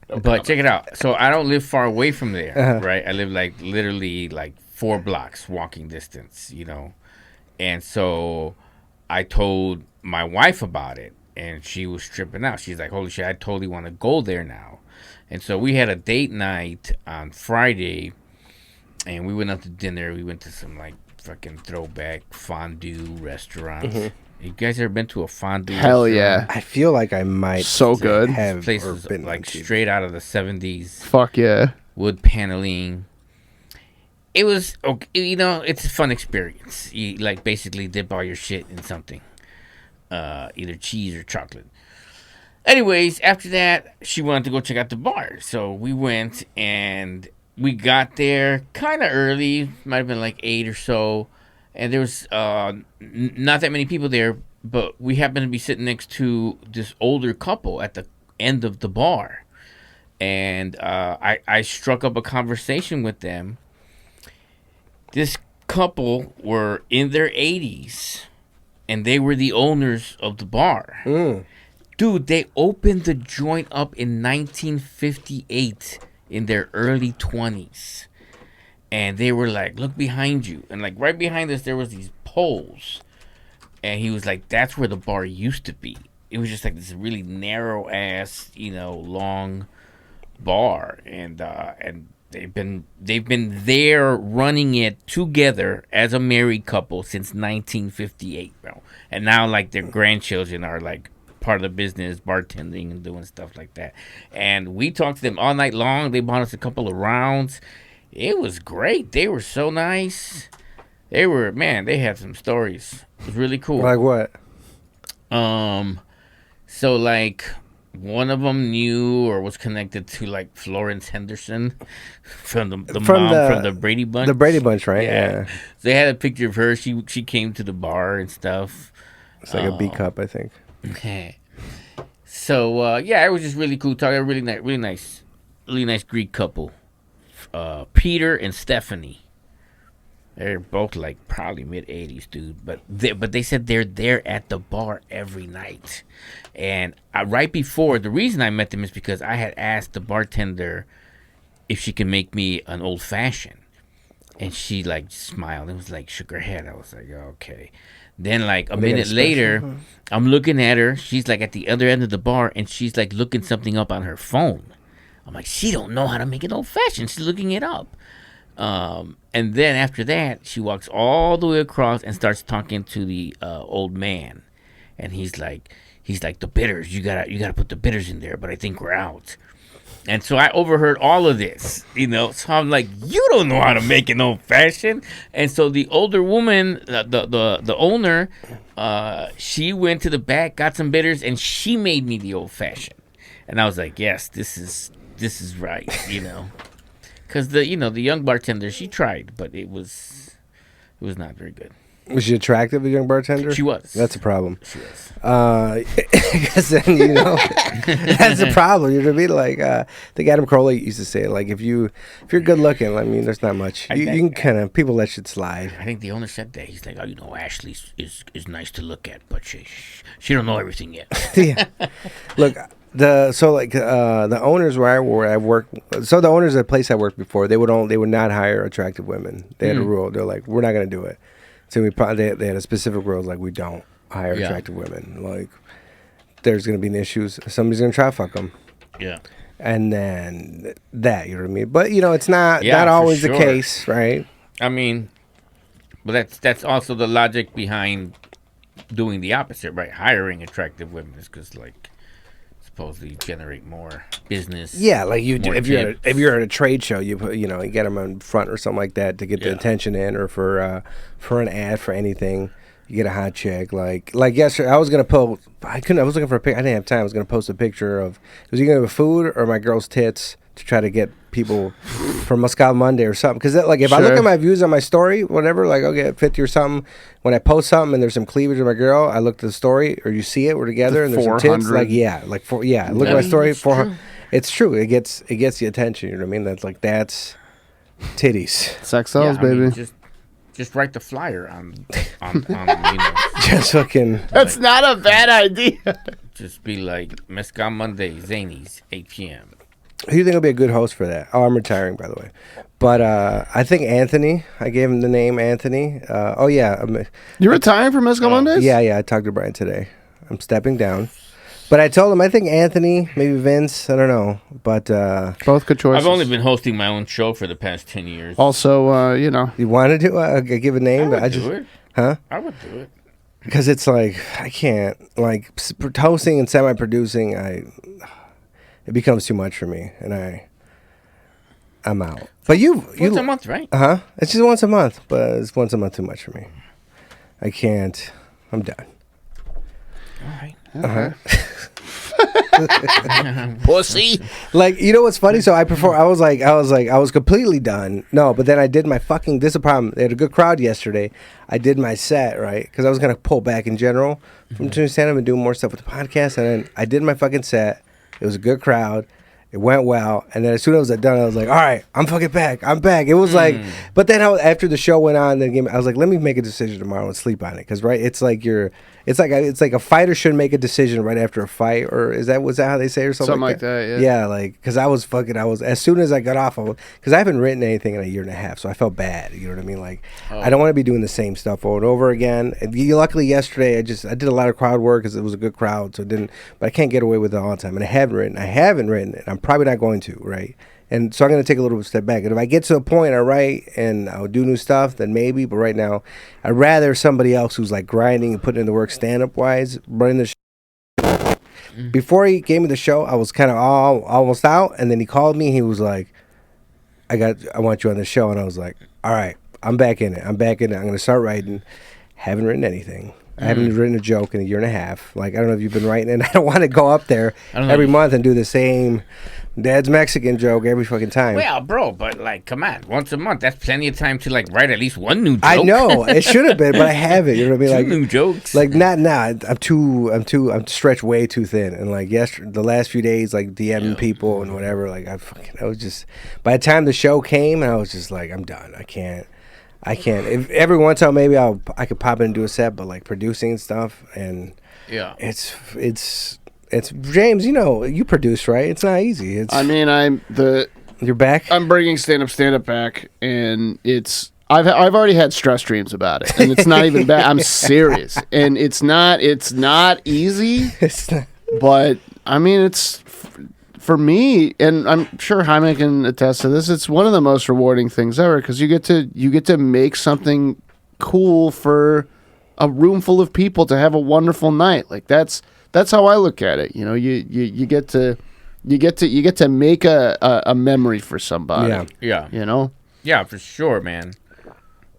But check it out. So I don't live far away from there, right? I live like literally like 4 blocks walking distance, And so I told my wife about it, and she was tripping out. She's like, holy shit, I totally want to go there now. And so we had a date night on Friday, and we went out to dinner. We went to some like fucking throwback fondue restaurants. Mm-hmm. You guys ever been to a fondue Hell restaurant? yeah. I feel like I might. So good. Have place is been like straight out of the 70s. Fuck yeah. Wood paneling. It was okay, it's a fun experience. You like basically dip all your shit in something, either cheese or chocolate. Anyways, after that, she wanted to go check out the bar, so we went and we got there kind of early. Might have been like 8 or so, and there was not that many people there. But we happened to be sitting next to this older couple at the end of the bar, and I struck up a conversation with them. This couple were in their 80s, and they were the owners of the bar. Dude, they opened the joint up in 1958 in their early 20s. And they were like, look behind you. And like right behind us, there was these poles. And he was like, that's where the bar used to be. It was just like this really narrow-ass, long bar. And they've been there running it together as a married couple since 1958, bro. And now like their grandchildren are like part of the business, bartending and doing stuff like that. And we talked to them all night long. They bought us a couple of rounds. It was great. They were so nice. They had some stories. It was really cool. Like what? So like one of them knew or was connected to like Florence Henderson from the mom from the Brady Bunch. The Brady Bunch, right? Yeah. So they had a picture of her. She came to the bar and stuff. It's like a B cup, I think. So it was just really cool. Talking a really nice Greek couple. Peter and Stephanie. They're both like probably mid-80s, dude. But they said they're there at the bar every night. And right before, the reason I met them is because I had asked the bartender if she could make me an old-fashioned. And she like smiled and was like shook her head. I was like, okay. Then like a minute later, I'm looking at her. She's like at the other end of the bar, and she's like looking something up on her phone. I'm like, she don't know how to make an old-fashioned. She's looking it up. And then after that, she walks all the way across and starts talking to the old man, and he's like the bitters. You gotta put the bitters in there, but I think we're out. And so I overheard all of this, So I'm like, you don't know how to make an old fashioned. And so the older woman, the owner, she went to the back, got some bitters, and she made me the old fashioned. And I was like, yes, this is right, Because the young bartender, she tried, but it was not very good. Was she attractive, a young bartender? She was. That's a problem. She was. Because then, that's a problem. You know what I mean? Like, I think Adam Crowley used to say, like, if you're good looking, I mean, there's not much. You can kind of, people let shit slide. I think the owner said that. He's like, Ashley is nice to look at, but she don't know everything yet. Yeah. Look, the owners where I worked, so the owners of the place I worked before, they would not hire attractive women. They had a rule. They're like, we're not going to do it. So they had a specific rule, like, we don't hire attractive women. Like, there's going to be an issue. Somebody's going to try to fuck them. Yeah. And then that, you know what I mean? But, it's not always the case, right? I mean, but that's also the logic behind doing the opposite, right? Hiring attractive women is because, like, supposedly generate more business. Yeah, like you do. If you're at a trade show, you get them in front or something like that to get the attention in, or for an ad for anything. You get a hot chick. Like yesterday, I was gonna post. I was looking for a pic. I didn't have time. I was gonna post a picture of. Was either of food or my girl's tits to try to get people for Moscal Monday or something. Because like if I look at my views on my story, whatever, like I'll get 50 or something. When I post something and there's some cleavage of my girl, I look at the story or you see it, we're together and there's some tits. Like look at my story. 400. It's true. It gets the attention. You know what I mean? That's titties. Sex sells, baby. Just write the flyer on just fucking. That's not a bad idea. Just be like Mezcal Monday, Zanies, 8 p.m. Who do you think will be a good host for that? Oh, I'm retiring, by the way. But I think Anthony. I gave him the name Anthony. You're retiring from Mezcal Mondays? Yeah. I talked to Brian today. I'm stepping down. But I told him, I think Anthony, maybe Vince, I don't know. But both good choices. I've only been hosting my own show for the past 10 years. Also, You want to give a name? I would do it. Huh? I would do it. Because it's like, I can't. Like, hosting and semi-producing, it becomes too much for me. And I'm out. But once a month, right? Uh-huh. It's just once a month. But it's once a month too much for me. I can't. I'm done. All right. Uh-huh. Pussy. Like, you know what's funny? So I was completely done. No, but then I did my fucking. This is a problem. They had a good crowd yesterday. I did my set, right? Because I was gonna pull back in general from doing stand up and doing more stuff with the podcast, and then I did my fucking set. It was a good crowd. It went well, and then as soon as I was done, I was like, "All right, I'm fucking back. I'm back." It was like, but then after the show went on, I was like, "Let me make a decision tomorrow and sleep on it," because right, it's like a fighter should make a decision right after a fight, or was that how they say or something like that? Yeah, like because I was as soon as I got off, because I haven't written anything in a year and a half, so I felt bad. You know what I mean? Like I don't want to be doing the same stuff over and over again. And luckily yesterday, I did a lot of crowd work because it was a good crowd, so but I can't get away with it all the time. And I haven't written, and I'm probably not going to, right? And so I'm going to take a little step back. And if I get to a point, I write and I'll do new stuff, then maybe. But right now, I'd rather somebody else who's like grinding and putting in the work stand-up wise, running the Before he gave me the show, I was kind of almost out, and then he called me. He was like, I want you on the show. And I was like, all right, I'm back in it. I'm going to start writing. Haven't written anything. I haven't written a joke in a year and a half. Like, I don't know if you've been writing, and I don't want to go up there every month and do the same Dad's Mexican joke every fucking time. Well, bro, but like, come on, once a month, that's plenty of time to like write at least one new joke. I know it should have been, but I haven't. You know what I mean? Like new jokes. Like not now. I'm stretched way too thin. And like the last few days, like DMing people and whatever. Like I was just. By the time the show came, I was just like, I'm done. I can't. If every once in a while, maybe I could pop in and do a set, but like producing and stuff, and it's James. You know, you produce, right? It's not easy. You're back. I'm bringing stand up back, and I've already had stress dreams about it, and it's not even bad. I'm serious, and it's not easy. It's not. But I mean, it's for me, and I'm sure Jaime can attest to this. It's one of the most rewarding things ever because you get to make something cool for a room full of people to have a wonderful night. Like that's how I look at it. You know, you get to make a memory for somebody. Yeah. You know. Yeah, for sure, man.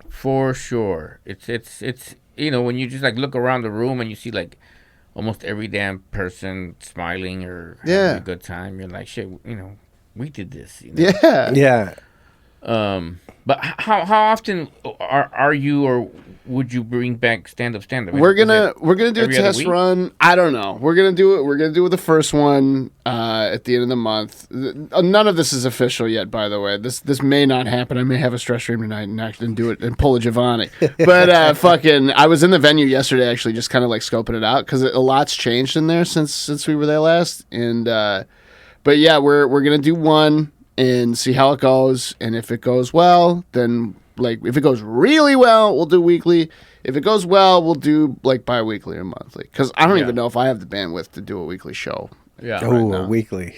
For sure. It's you know, when you just like look around the room and you see like almost every damn person smiling or having a good time, you're like, shit, you know, we did this. You know? Yeah. But how often are you or would you bring back stand up? We're gonna do a test run. I don't know. We're gonna do it. We're gonna do the first one at the end of the month. None of this is official yet, by the way. This may not happen. I may have a stress dream tonight and actually do it and pull a Giovanni. But I was in the venue yesterday, actually, just kind of like scoping it out because a lot's changed in there since we were there last. And but yeah, we're gonna do one and see how it goes. And if it goes well, then if it goes really well, we'll do weekly. If it goes well, we'll do like bi-weekly or monthly. Because I don't even know if I have the bandwidth to do a weekly show. Yeah. Oh, weekly.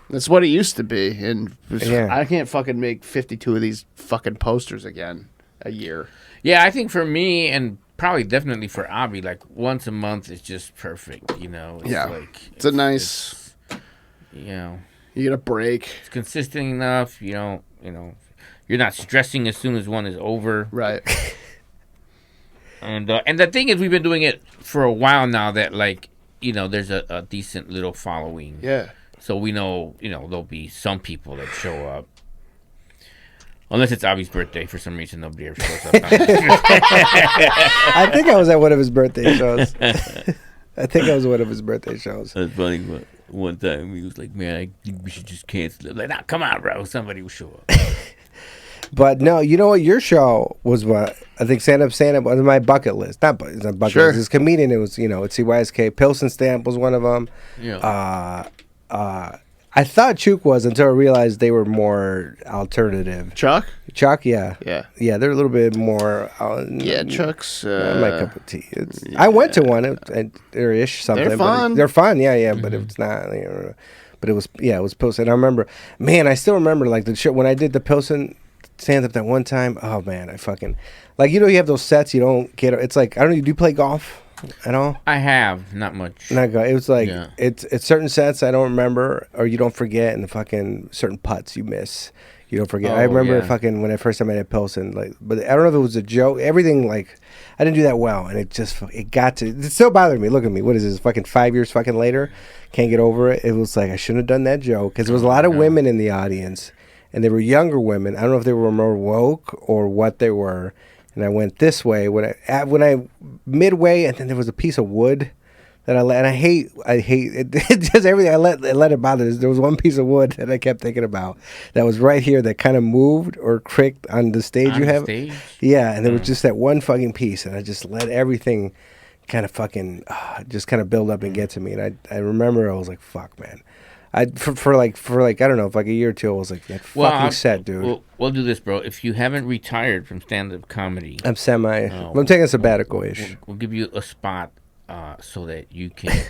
That's what it used to be. And I can't fucking make 52 of these fucking posters again a year. Yeah, I think for me and probably definitely for Avi, like once a month is just perfect, you know? It's a nice... you know... You get a break. It's consistent enough. You don't, you're not stressing as soon as one is over. Right. And the thing is, we've been doing it for a while now that, like, there's a decent little following. Yeah. So we know, there'll be some people that show up. Unless it's Avi's birthday. For some reason, nobody ever shows up. I think I was at one of his birthday shows. That's funny, but one time he was like, man, I think we should just cancel it. Like, nah, come on, bro. Somebody will show up. But no, you know what? Your show was what I think stand up was my bucket list. It's not bucket list. It's comedian. It was, it's CYSK. Pilsen Stand Up was one of them. Yeah. I thought Chook was until I realized they were more alternative. Chuck, yeah. Yeah, they're a little bit more... Chuck's... my cup of tea. I went to one, or ish, something. They're fun. They're fun, yeah, but it's not... but it was Pilsen. I remember... Man, I still remember, like, the show... When I did the Pilsen stand-up that one time, oh, man, I fucking... Like, you have those sets you don't get... It's like, I don't know, do you play golf at all? I have, not much. Not golf. It was like, it's certain sets I don't remember, or you don't forget, and the fucking certain putts you miss. You don't forget. I remember fucking when I first time I had Pilsen, like, but I don't know if it was a joke. Everything, like, I didn't do that well, and it still bothered me. Look at me. What is this? Fucking 5 years fucking later, can't get over it. It was like I shouldn't have done that joke because there was a lot of women in the audience, and they were younger women. I don't know if they were more woke or what they were. And I went this way when I midway, and then there was a piece of wood that I let. And I hate it. Just everything I let it bother. There was one piece of wood that I kept thinking about that was right here that kind of moved or cricked on the stage you have. Stage? Yeah, and there was just that one fucking piece, and I just let everything kind of fucking just kind of build up and get to me. And I remember I was like, fuck, man. For like I don't know, like a year or two, I was like, that fucking set, dude. We'll do this, bro. If you haven't retired from stand-up comedy, I'm I'm taking a sabbatical-ish. We'll give you a spot so that you can,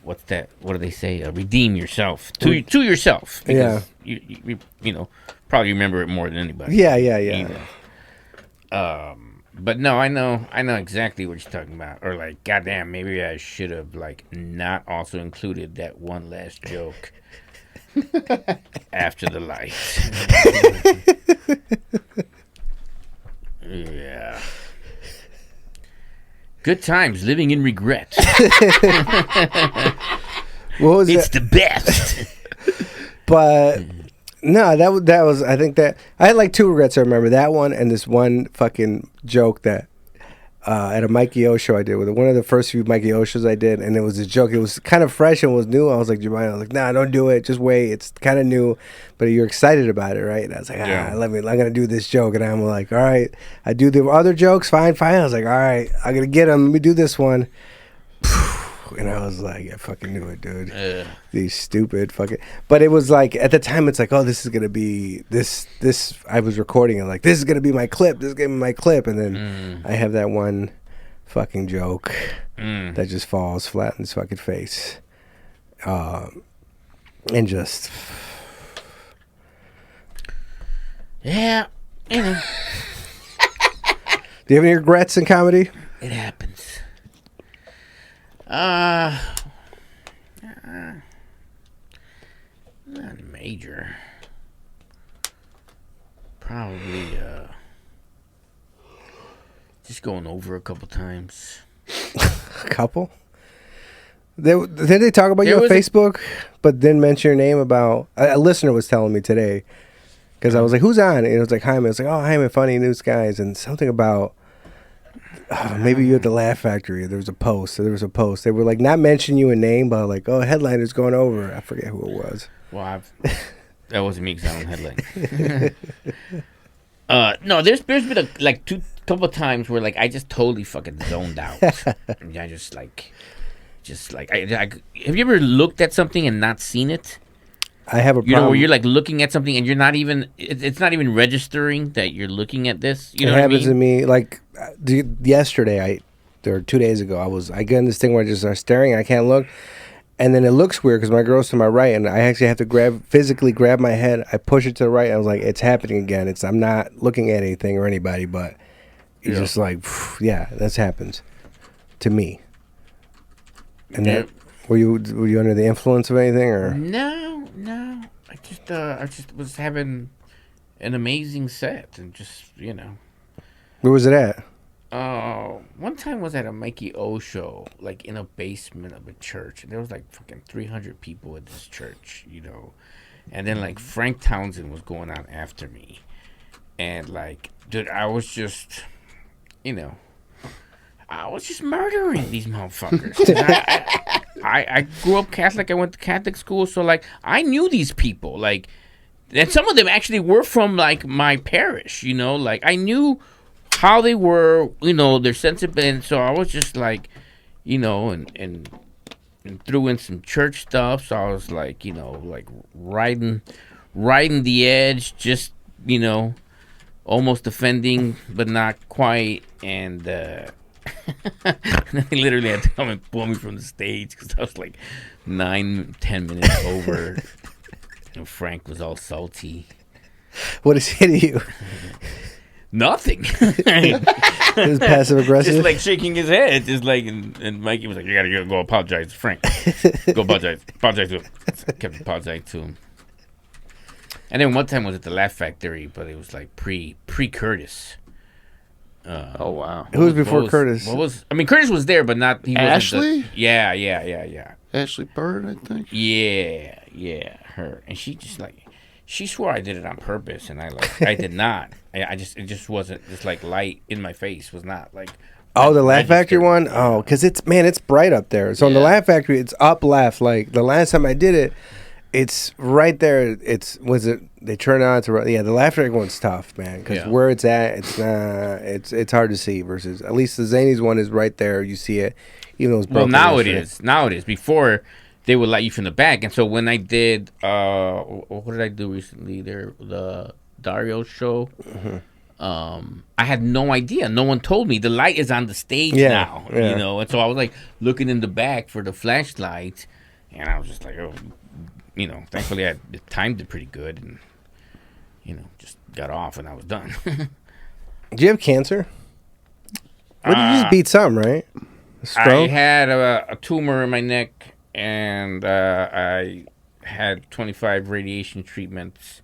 what's that? What do they say? Redeem yourself to yourself. Because you probably remember it more than anybody. Yeah. But no, I know exactly what you're talking about. Or like, goddamn, maybe I should have like not also included that one last joke after the light. Yeah. Good times living in regret. What was It's it? the best. But no, that was. I think that I had like two regrets. I remember that one and this one fucking joke that at a Mikey O show I did with one of the first few Mikey O shows I did, and it was a joke. It was kind of fresh and was new. I was like, Jermaine, I was like, nah, don't do it. Just wait. It's kind of new, but you're excited about it, right? And I was like, Yeah. I'm gonna do this joke, and I'm like, all right. I do the other jokes, fine. I was like, all right, I'm gonna get them. Let me do this one. And I was like, I fucking knew it, dude. These stupid fucking. But it was like at the time, it's like, oh, this is gonna be this. I was recording it like this is gonna be my clip. This is gonna be my clip, and then I have that one fucking joke that just falls flat in his fucking face, and just. Yeah, you know, Do you have any regrets in comedy? it happens. Not major. Probably just going over a couple times. A couple. Did they talk about you There on was a- Facebook, but didn't mention your name? About a listener was telling me today, because I was like, "Who's on?" And it was like Jaime. It's like, "Oh, Jaime, funny news guys," and something about maybe you at the Laugh Factory. There was a post. They were like not mention you in name, but like, "Oh, headliner's going over." I forget who it was. Well, that wasn't me because I don't headline. No, there's been couple times where like I just totally fucking zoned out. And I just like I have you ever looked at something and not seen it? I have a problem. You know, where you're like looking at something and you're not even it's not even registering that you're looking at this. You know it what I happens mean? to me like yesterday. Or 2 days ago, I get in this thing where I just start staring. And I can't look. And then it looks weird because my girl's to my right, and I actually have to physically grab my head. I push it to the right, and I was like, "It's happening again." I'm not looking at anything or anybody, but it's just like, yeah, that happens to me. And Yeah. were you under the influence of anything, or No. I just was having an amazing set and just where was it at? one time was at a Mikey O show, like in a basement of a church, and there was like fucking 300 people at this church, and then like Frank Townsend was going on after me, and like, dude, I was just murdering these motherfuckers. I grew up Catholic. I went to Catholic school, so like I knew these people, like, and some of them actually were from like my parish, like I knew how they were, their sensibility. And so I was just like, and threw in some church stuff. So I was like, like riding the edge, just, almost offending, but not quite. And then they literally had to come and pull me from the stage because I was like 9-10 minutes over. And Frank was all salty. What did he say to you? Nothing. It was passive aggressive. Just like shaking his head, just like, and Mikey was like, "You gotta go apologize to Frank. Go apologize to him." So I kept apologizing to him. And then one time was at the Laugh Factory, but it was like pre Curtis. Oh wow. Who was before Curtis? Curtis was there, but not he. Ashley? Yeah. Ashley Bird, I think. Yeah, her, and she just like. She swore I did it on purpose, and I did not. It just wasn't just like light in my face. Was not like. Oh, the Laugh Factory registered. one? Oh, because it's bright up there. So in the Yeah. Laugh Factory, it's up left. Like the last time I did it, it's right there. They turn on to, the Laugh Factory one's tough, man. Because where it's at, it's hard to see versus, at least the Zanies one is right there. You see it, even though it's Well, broken now it yesterday. is. Now it is. Before, they would let you from the back. And so when I did, what did I do recently? The Dario show. I had no idea. No one told me. The light is on the stage now, And so I was like looking in the back for the flashlight, and I was just like, oh, thankfully I timed it pretty good, and just got off and I was done. Do you have cancer? What did you just beat some, right? A I stroke? had a tumor in my neck, and I had 25 radiation treatments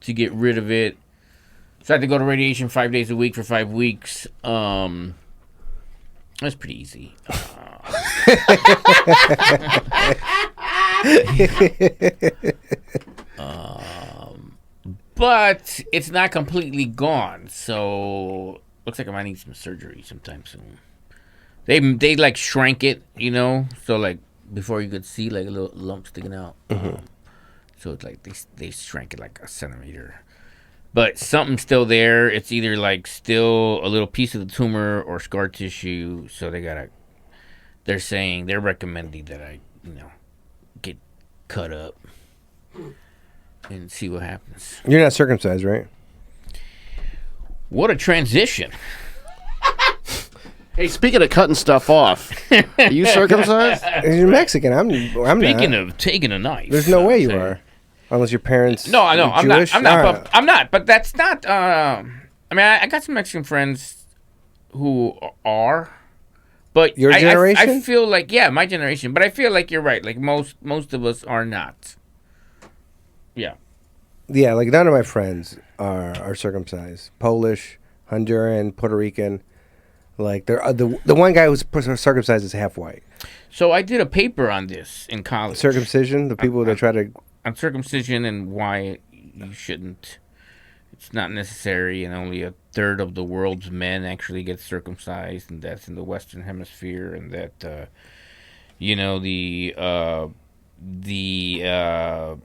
to get rid of it. So I had to go to radiation 5 days a week for 5 weeks. That's pretty easy. But it's not completely gone, so looks like I might need some surgery sometime soon. They like shrank it, so like before you could see like a little lump sticking out. So it's like they shrank it like a centimeter. But something's still there. It's either like still a little piece of the tumor or scar tissue. So they're recommending that I, get cut up and see what happens. You're not circumcised, right? What a transition. Hey, speaking of cutting stuff off, are you circumcised? You're Mexican. I'm Speaking not. of taking a knife. There's no way you are. Unless your parents. No, I know. I'm Jewish? not. I'm not. Alright. But I'm not. But that's not. I mean, I got some Mexican friends who are. But Your generation? I feel like my generation. But I feel like you're right. Like most of us are not. Yeah. Yeah, like none of my friends are circumcised. Polish, Honduran, Puerto Rican. Like they're the one guy who's circumcised is half white. So I did a paper on this in college. Circumcision, the people that try to. On circumcision and why you shouldn't. It's not necessary, and only a third of the world's men actually get circumcised, and that's in the Western Hemisphere, and that the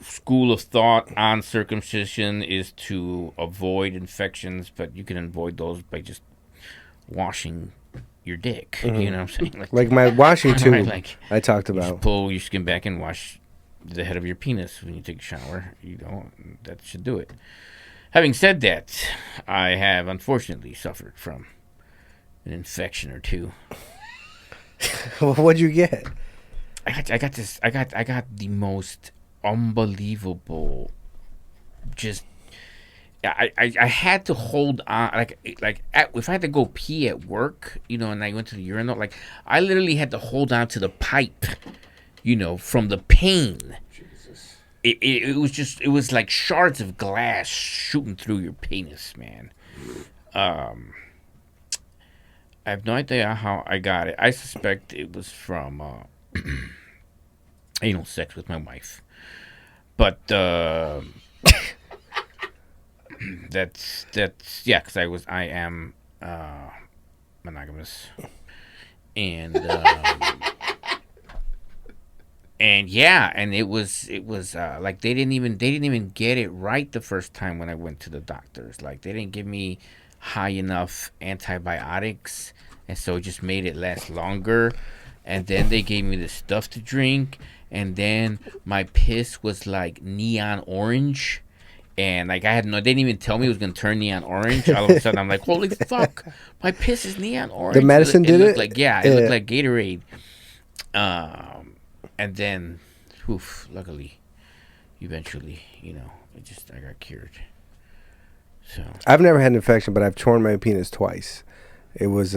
school of thought on circumcision is to avoid infections, but you can avoid those by just washing your dick. You know what I'm saying? Like my washing tube, Right, like, I talked you just about. pull your skin back and wash the head of your penis when you take a shower. That should do it. Having said that, I have unfortunately suffered from an infection or two. What'd you get? I got the most unbelievable. Just I had to hold on if I had to go pee at work, and I went to the urinal, like I literally had to hold on to the pipe, from the pain. Jesus. It was like shards of glass shooting through your penis, man. I have no idea how I got it. I suspect it was from anal sex with my wife, but that's because I am monogamous, and and it was like they didn't even get it right the first time when I went to the doctors. Like they didn't give me high enough antibiotics, and so it just made it last longer. And then they gave me the stuff to drink, and then my piss was like neon orange. And like they didn't even tell me it was gonna turn neon orange. All of a sudden, I'm like, "Holy fuck, my piss is neon orange." The medicine did it? Like it looked like Gatorade. And then, luckily, eventually, I got cured. So I've never had an infection, but I've torn my penis twice. It was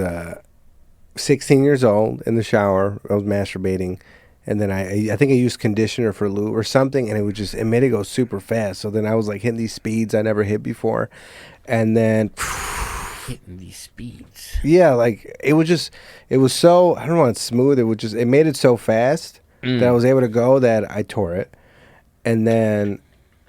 16 years old in the shower. I was masturbating. And then I think I used conditioner for lube or something, and it made it go super fast. So then I was like hitting these speeds I never hit before, and then hitting these speeds. Yeah, like it was so, I don't know, it's smooth. It made it so fast that I was able to go that I tore it, and then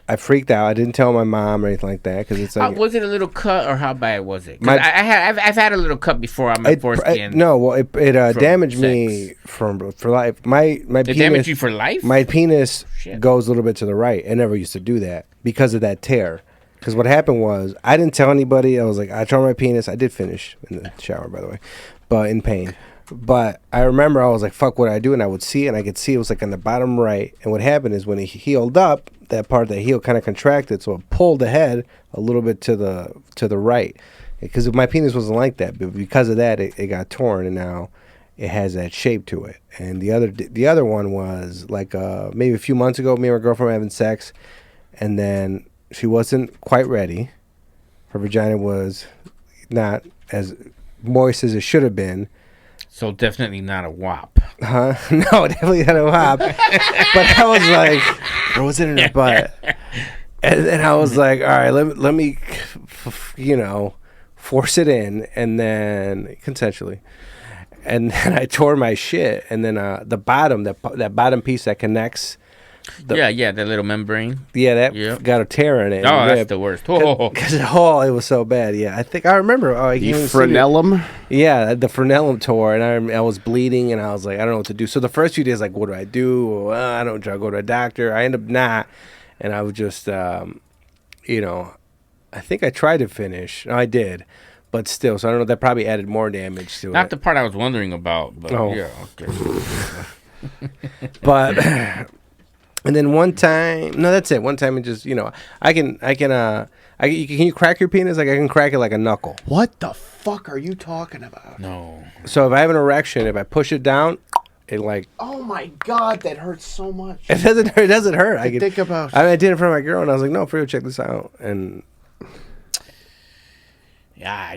I freaked out. I didn't tell my mom or anything like that because it's like. Was it a little cut or how bad was it? I've had a little cut before on my foreskin. No, well, it damaged me for life. My penis damaged you for life. My penis goes a little bit to the right. It never used to do that because of that tear. Because what happened was I didn't tell anybody. I was like, I tore my penis. I did finish in the shower, by the way, but in pain. But I remember I was like, fuck, what I do? And I would see it, and I could see it was like on the bottom right. And what happened is when it healed up, that part of the heel kind of contracted, so it pulled the head a little bit to the right. Because my penis wasn't like that, but because of that, it got torn, and now it has that shape to it. And the other one was like maybe a few months ago, me and my girlfriend were having sex, and then she wasn't quite ready. Her vagina was not as moist as it should have been. So definitely not a WAP. Huh? No, definitely not a WAP. But I was like, or was it in her butt? And I was like, all right, let me, force it in, and then consensually. And then I tore my shit, and then the bottom, that bottom piece that connects. That little membrane. Yeah, that got a tear in it. Oh, that's the worst. Because it was so bad. Yeah, I remember. The frenellum? Yeah, the frenellum tore, and I was bleeding, and I was like, I don't know what to do. So the first few days, like, what do I do? Well, I don't try to go to a doctor. I end up not, and I would just, I think I tried to finish. No, I did, but still. So I don't know. That probably added more damage to it. Not the part I was wondering about, but yeah, okay. But. And then one time, no, that's it. One time, it just, can you crack your penis? Like, I can crack it like a knuckle. What the fuck are you talking about? No. So if I have an erection, if I push it down, it like. Oh my God, that hurts so much. It doesn't hurt. It doesn't hurt. I did it in front of my girl, and I was like, no, for real, check this out. And. Yeah.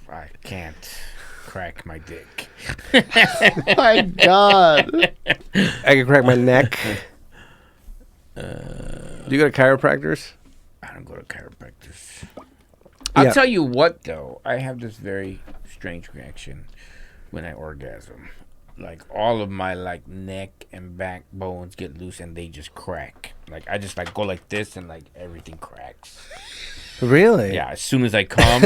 I can't crack my dick. My God. I can crack my neck. Do you go to chiropractors? I don't go to chiropractors. I'll tell you what, though. I have this very strange reaction when I orgasm. Like, all of my, neck and back bones get loose and they just crack. Like, I just, go like this and, everything cracks. Really? Yeah, as soon as I come,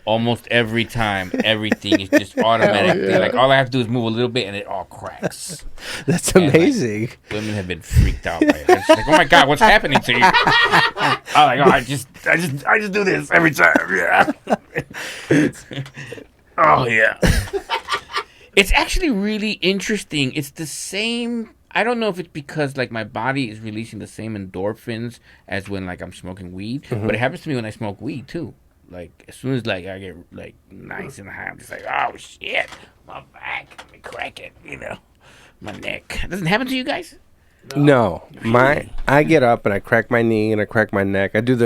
almost every time, everything is just automatic. Yeah. Like, all I have to do is move a little bit, and it all cracks. That's amazing. And, women have been freaked out by it. It's like, oh my God, what's happening to you? I'm like, I just do this every time. Yeah. Oh yeah. It's actually really interesting. It's the same. I don't know if it's because my body is releasing the same endorphins as when I'm smoking weed, but it happens to me when I smoke weed too. As soon as I get nice and high, I'm just like, oh shit, my back, let me crack it, my neck. Doesn't happen to you guys? No, I get up and I crack my knee and I crack my neck. I just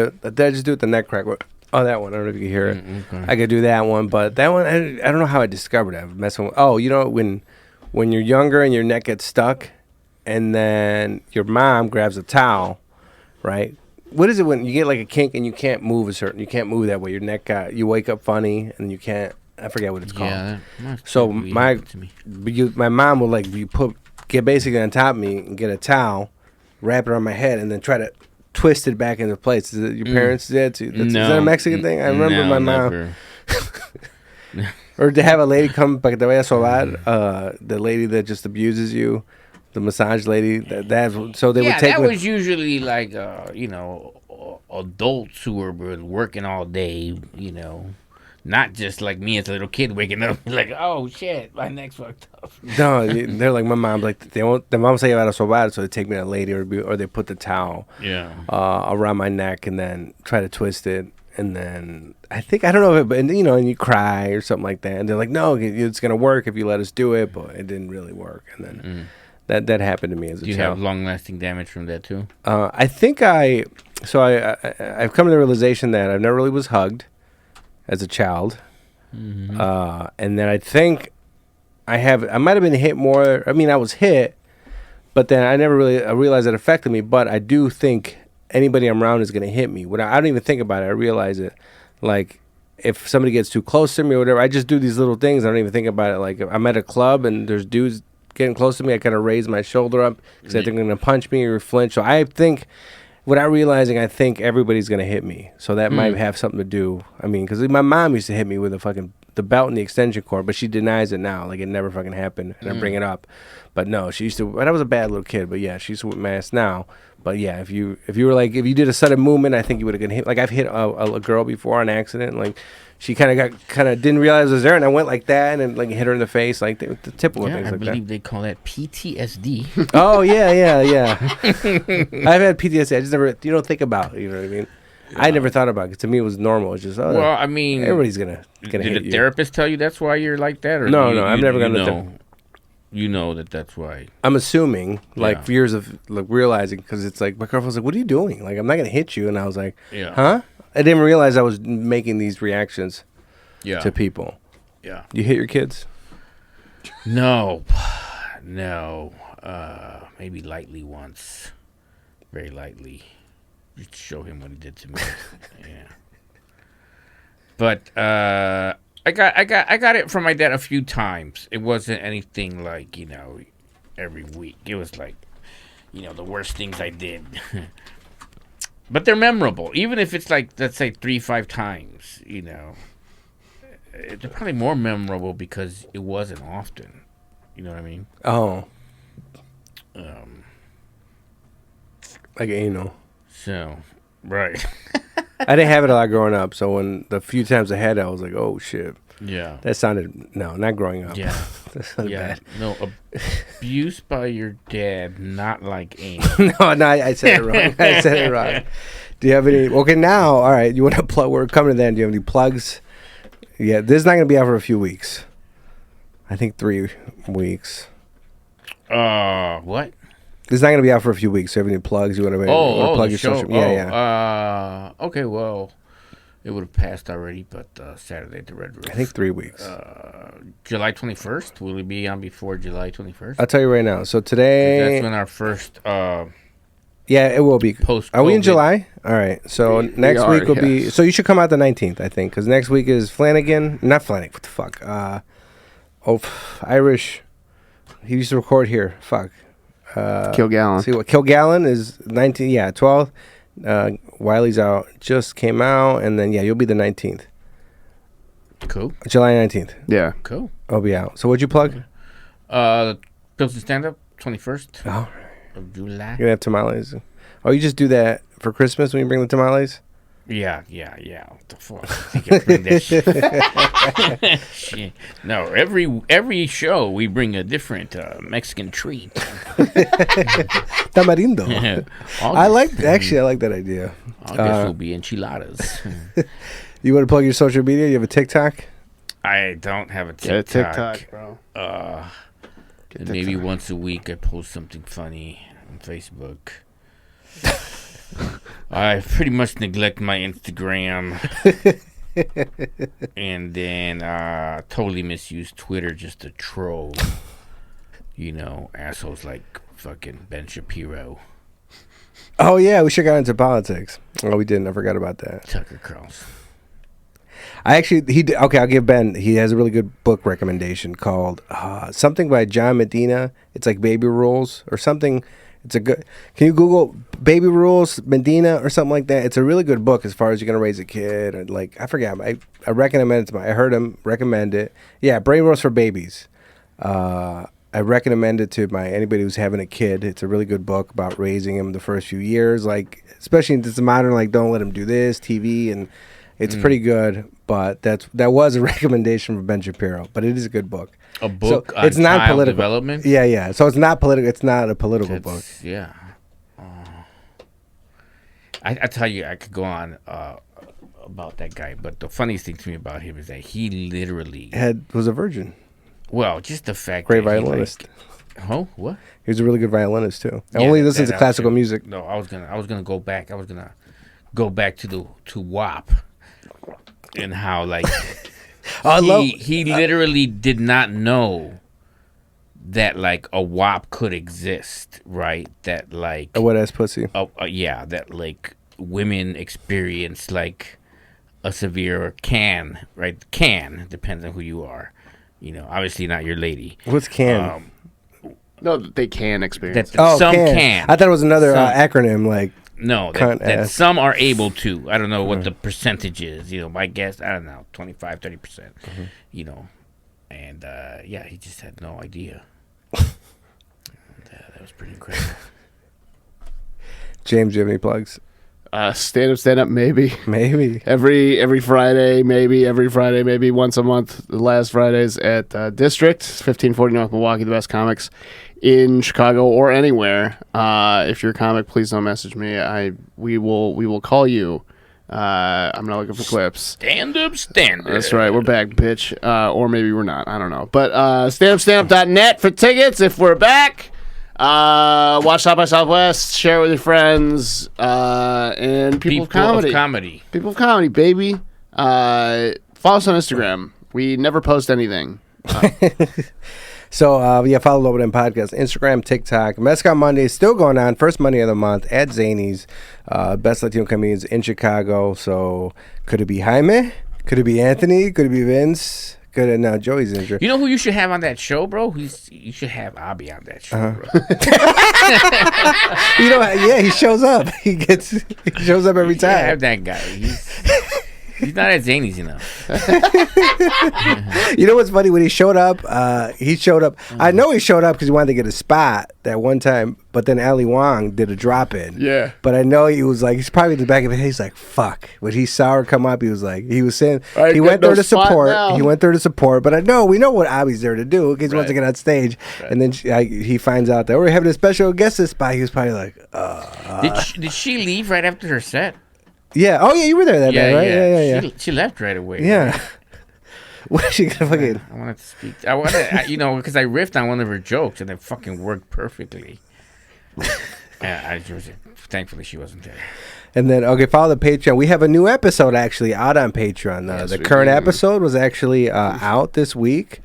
do it the neck crack. Oh, that one. I don't know if you can hear it. Okay. I could do that one, but that one, I don't know how I discovered it. I was messing with. Oh, when you're younger and your neck gets stuck, and then your mom grabs a towel, right? What is it when you get a kink and you can't move you can't move that way? Your neck you wake up funny and you can't. I forget what it's called. Yeah. So my mom will get basically on top of me and get a towel, wrap it on my head, and then try to twist it back into place. Is it your parents did too? Is that a Mexican thing? I remember my mom. Or to have a lady come back the way that's so bad. The lady that just abuses you. The massage lady, so they would take. That was usually adults who were working all day, not just like me as a little kid waking up like, oh shit, my neck's fucked up. No, they're like my mom. They won't. The mom say about it so bad, so they take me to a lady or they put the towel around my neck and then try to twist it, and then I don't know if it, but and you cry or something like that, and they're like, no, it's gonna work if you let us do it, but it didn't really work, and then. That happened to me as a child. Do you have long-lasting damage from that too? I think I've come to the realization that I never really was hugged as a child, and then I think I might have been hit more. I mean, I was hit, but then I never really realized it affected me. But I do think anybody I'm around is going to hit me. I don't even think about it. I realize it. Like if somebody gets too close to me or whatever, I just do these little things. I don't even think about it. Like if I'm at a club and there's dudes getting close to me, I kind of raise my shoulder up because I think they're going to punch me or flinch. So I think, without realizing, I think everybody's going to hit me. So that might have something to do. I mean, because my mom used to hit me with the belt and the extension cord, but she denies it now. Like it never fucking happened. And I bring it up. But no, she used to, but I was a bad little kid, but yeah, she used to whip my ass now. But yeah, if you if you did a sudden movement, I think you would have been hit. Like I've hit a girl before on accident. Like she kind of didn't realize it was there, and I went like that and like hit her in the face, like the typical things like that. I believe they call that PTSD. Oh yeah. I've had PTSD. I just never, you don't think about it. You know what I mean? Yeah. I never thought about it. 'Cause to me, it was normal. It's just well, I mean, everybody's gonna hit you. Did the therapist tell you that's why you're like that, or no? I've never gone to. you know that's why. I'm assuming, like, Yeah. years of like realizing, because it's like my girlfriend was like, "What are you doing? Like, I'm not gonna hit you," and I was like, Yeah. "Huh?" I didn't realize I was making these reactions Yeah. to people. Yeah. You hit your kids? No. Maybe lightly once. Very lightly. Just to show him what he did to me. Yeah. But I got it from my dad a few times. It wasn't anything like, every week. It was like, the worst things I did. But they're memorable. Even if it's like, let's say 3-5 times, they're probably more memorable because it wasn't often. You know what I mean? Oh, like So, right. I didn't have it a lot growing up. So when the few times I had it, I was like, "Oh shit." Yeah. That sounded not growing up. Yeah. That sounded Yeah. bad. No, abuse by your dad, not like aim. No, I said it wrong. I said it wrong. Do you have any? Okay, now, all right. You want to plug? We're coming to that. Do you have any plugs? Yeah, this is not going to be out for a few weeks. I think 3 weeks. What? This is not going to be out for a few weeks. So, you have any plugs? You want to plug the your show. social? Yeah. Okay, well, it would have passed already, but Saturday at the Red Roof. I think 3 weeks. July 21st. Will it be on before July 21st? I'll tell you right now. So today, That's when our first yeah, it will be. post. Are we in July? All right. So next are, week will be. yes. So you should come out the 19th, I think, because next week is Flanagan. Not Flanagan. What the fuck? Irish. He used to record here. Fuck. Kilgallen. See what Kilgallen is 19. Yeah, 12th. Wiley's out. Just came out, and then you'll be the 19th. Cool. July 19th. Yeah. Cool. I'll be out. So what'd you plug? Pilsen Stand Up 21st Oh, of July. you're gonna have tamales. Oh, you just do that for Christmas when you bring the tamales? Yeah. What the fuck? You can bring that shit. Shit. No, every show we bring a different Mexican treat. Tamarindo. I like that idea. August will be enchiladas. You want to plug your social media? You have a TikTok? I don't have a Get a TikTok. TikTok, bro. And maybe once a week I post something funny on Facebook. I pretty much neglect my Instagram. And then totally misuse Twitter just to troll. Assholes like fucking Ben Shapiro. Oh, yeah, we should have got into politics. Oh, we didn't. I forgot about that. Tucker Carlson. Okay, I'll give Ben. He has a really good book recommendation called something by John Medina. It's like Baby Rules or something. Can you Google Baby Rules Medina or something like that? It's a really good book as far as you're gonna raise a kid. Or I forgot. I recommend it I heard him recommend it. Yeah, Brain Rules for Babies. I recommend it to anybody who's having a kid. It's a really good book about raising him the first few years, especially in this modern, don't let him do this, TV, and it's pretty good. But that was a recommendation from Ben Shapiro. But it is a good book. A book on it's not child political development? Yeah. So it's not political. It's not a political book. Yeah. I tell you, I could go on about that guy, but the funniest thing to me about him is that he literally Was a virgin. Well, just the fact Great that violinist. What? He was a really good violinist too. I Yeah, only that- listens to that classical was- music. No, I was gonna go back. I was gonna go back to WAP and how he literally did not know that a WAP could exist, right? That A wet ass pussy. that women experience a severe can depends on who you are. Obviously not your lady. What's can? No, they can experience it. Oh, Some can. can. I thought it was another Some. And No, cunt that ass. some are able to. I don't know what the percentage is. My guess, I don't know, 25, 30%. And he just had no idea. That was pretty incredible. James, do you have any plugs? Stand up, maybe. Maybe. Every Friday, maybe once a month. The last Fridays at District, 1540 North Milwaukee, the best comics in Chicago or anywhere. If you're a comic, please don't message me. We will call you I'm not looking for clips. Stand up, stand up. That's right. We're back, bitch. Or maybe we're not. I don't know. But standup.net for tickets if we're back. Watch South by Southwest. Share it with your friends. And people of comedy. People of comedy, baby. Follow us on Instagram. We never post anything. So, follow Lobo Den Podcast, Instagram, TikTok. Mascot Monday is still going on. First Monday of the month at Zany's. Best Latino comedians in Chicago. So, could it be Jaime? Could it be Anthony? Could it be Vince? Could it? No, Joey's injured. You know who you should have on that show, bro? You should have Abby on that show, bro. He shows up. He shows up every time. Yeah, have that guy. He's not at Zany's enough. You know what's funny? When he showed up, I know he showed up because he wanted to get a spot that one time, but then Ali Wong did a drop-in. Yeah. But I know he was like, he's probably in the back of his head, he's like, fuck. When he saw her come up, he was saying, he went there to support. Now. He went there to support, but we know what Abby's there to do because he wants to get on stage. Right. And then he finds out that we're having a special guest this spot. He was probably like, Did she leave right after her set? Yeah. Oh, yeah, you were there that night, right? Yeah. She left right away. Yeah. Right? What is she gonna fucking? I wanted to speak. Because I riffed on one of her jokes and it fucking worked perfectly. Thankfully she wasn't there. And then, follow the Patreon. We have a new episode actually out on Patreon. The current episode was actually out this week.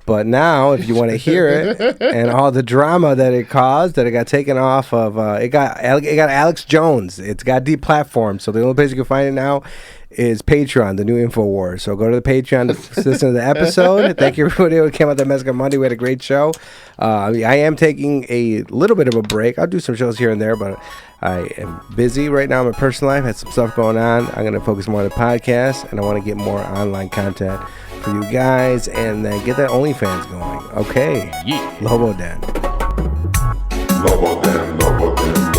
But now, if you want to hear it and all the drama that it caused, that it got taken off of, it got Alex Jones. It's got deplatformed. So the only place you can find it now is Patreon, the new InfoWars. So go to the Patreon to listen to the episode. Thank you everybody who came out that Mexican Monday. We had a great show. I am taking a little bit of a break. I'll do some shows here and there, but I am busy right now in my personal life. Had some stuff going on. I'm going to focus more on the podcast, and I want to get more online content for you guys, and then get that OnlyFans going. Okay. Yeah. Lobo Den. Lobo Den, Lobo Den.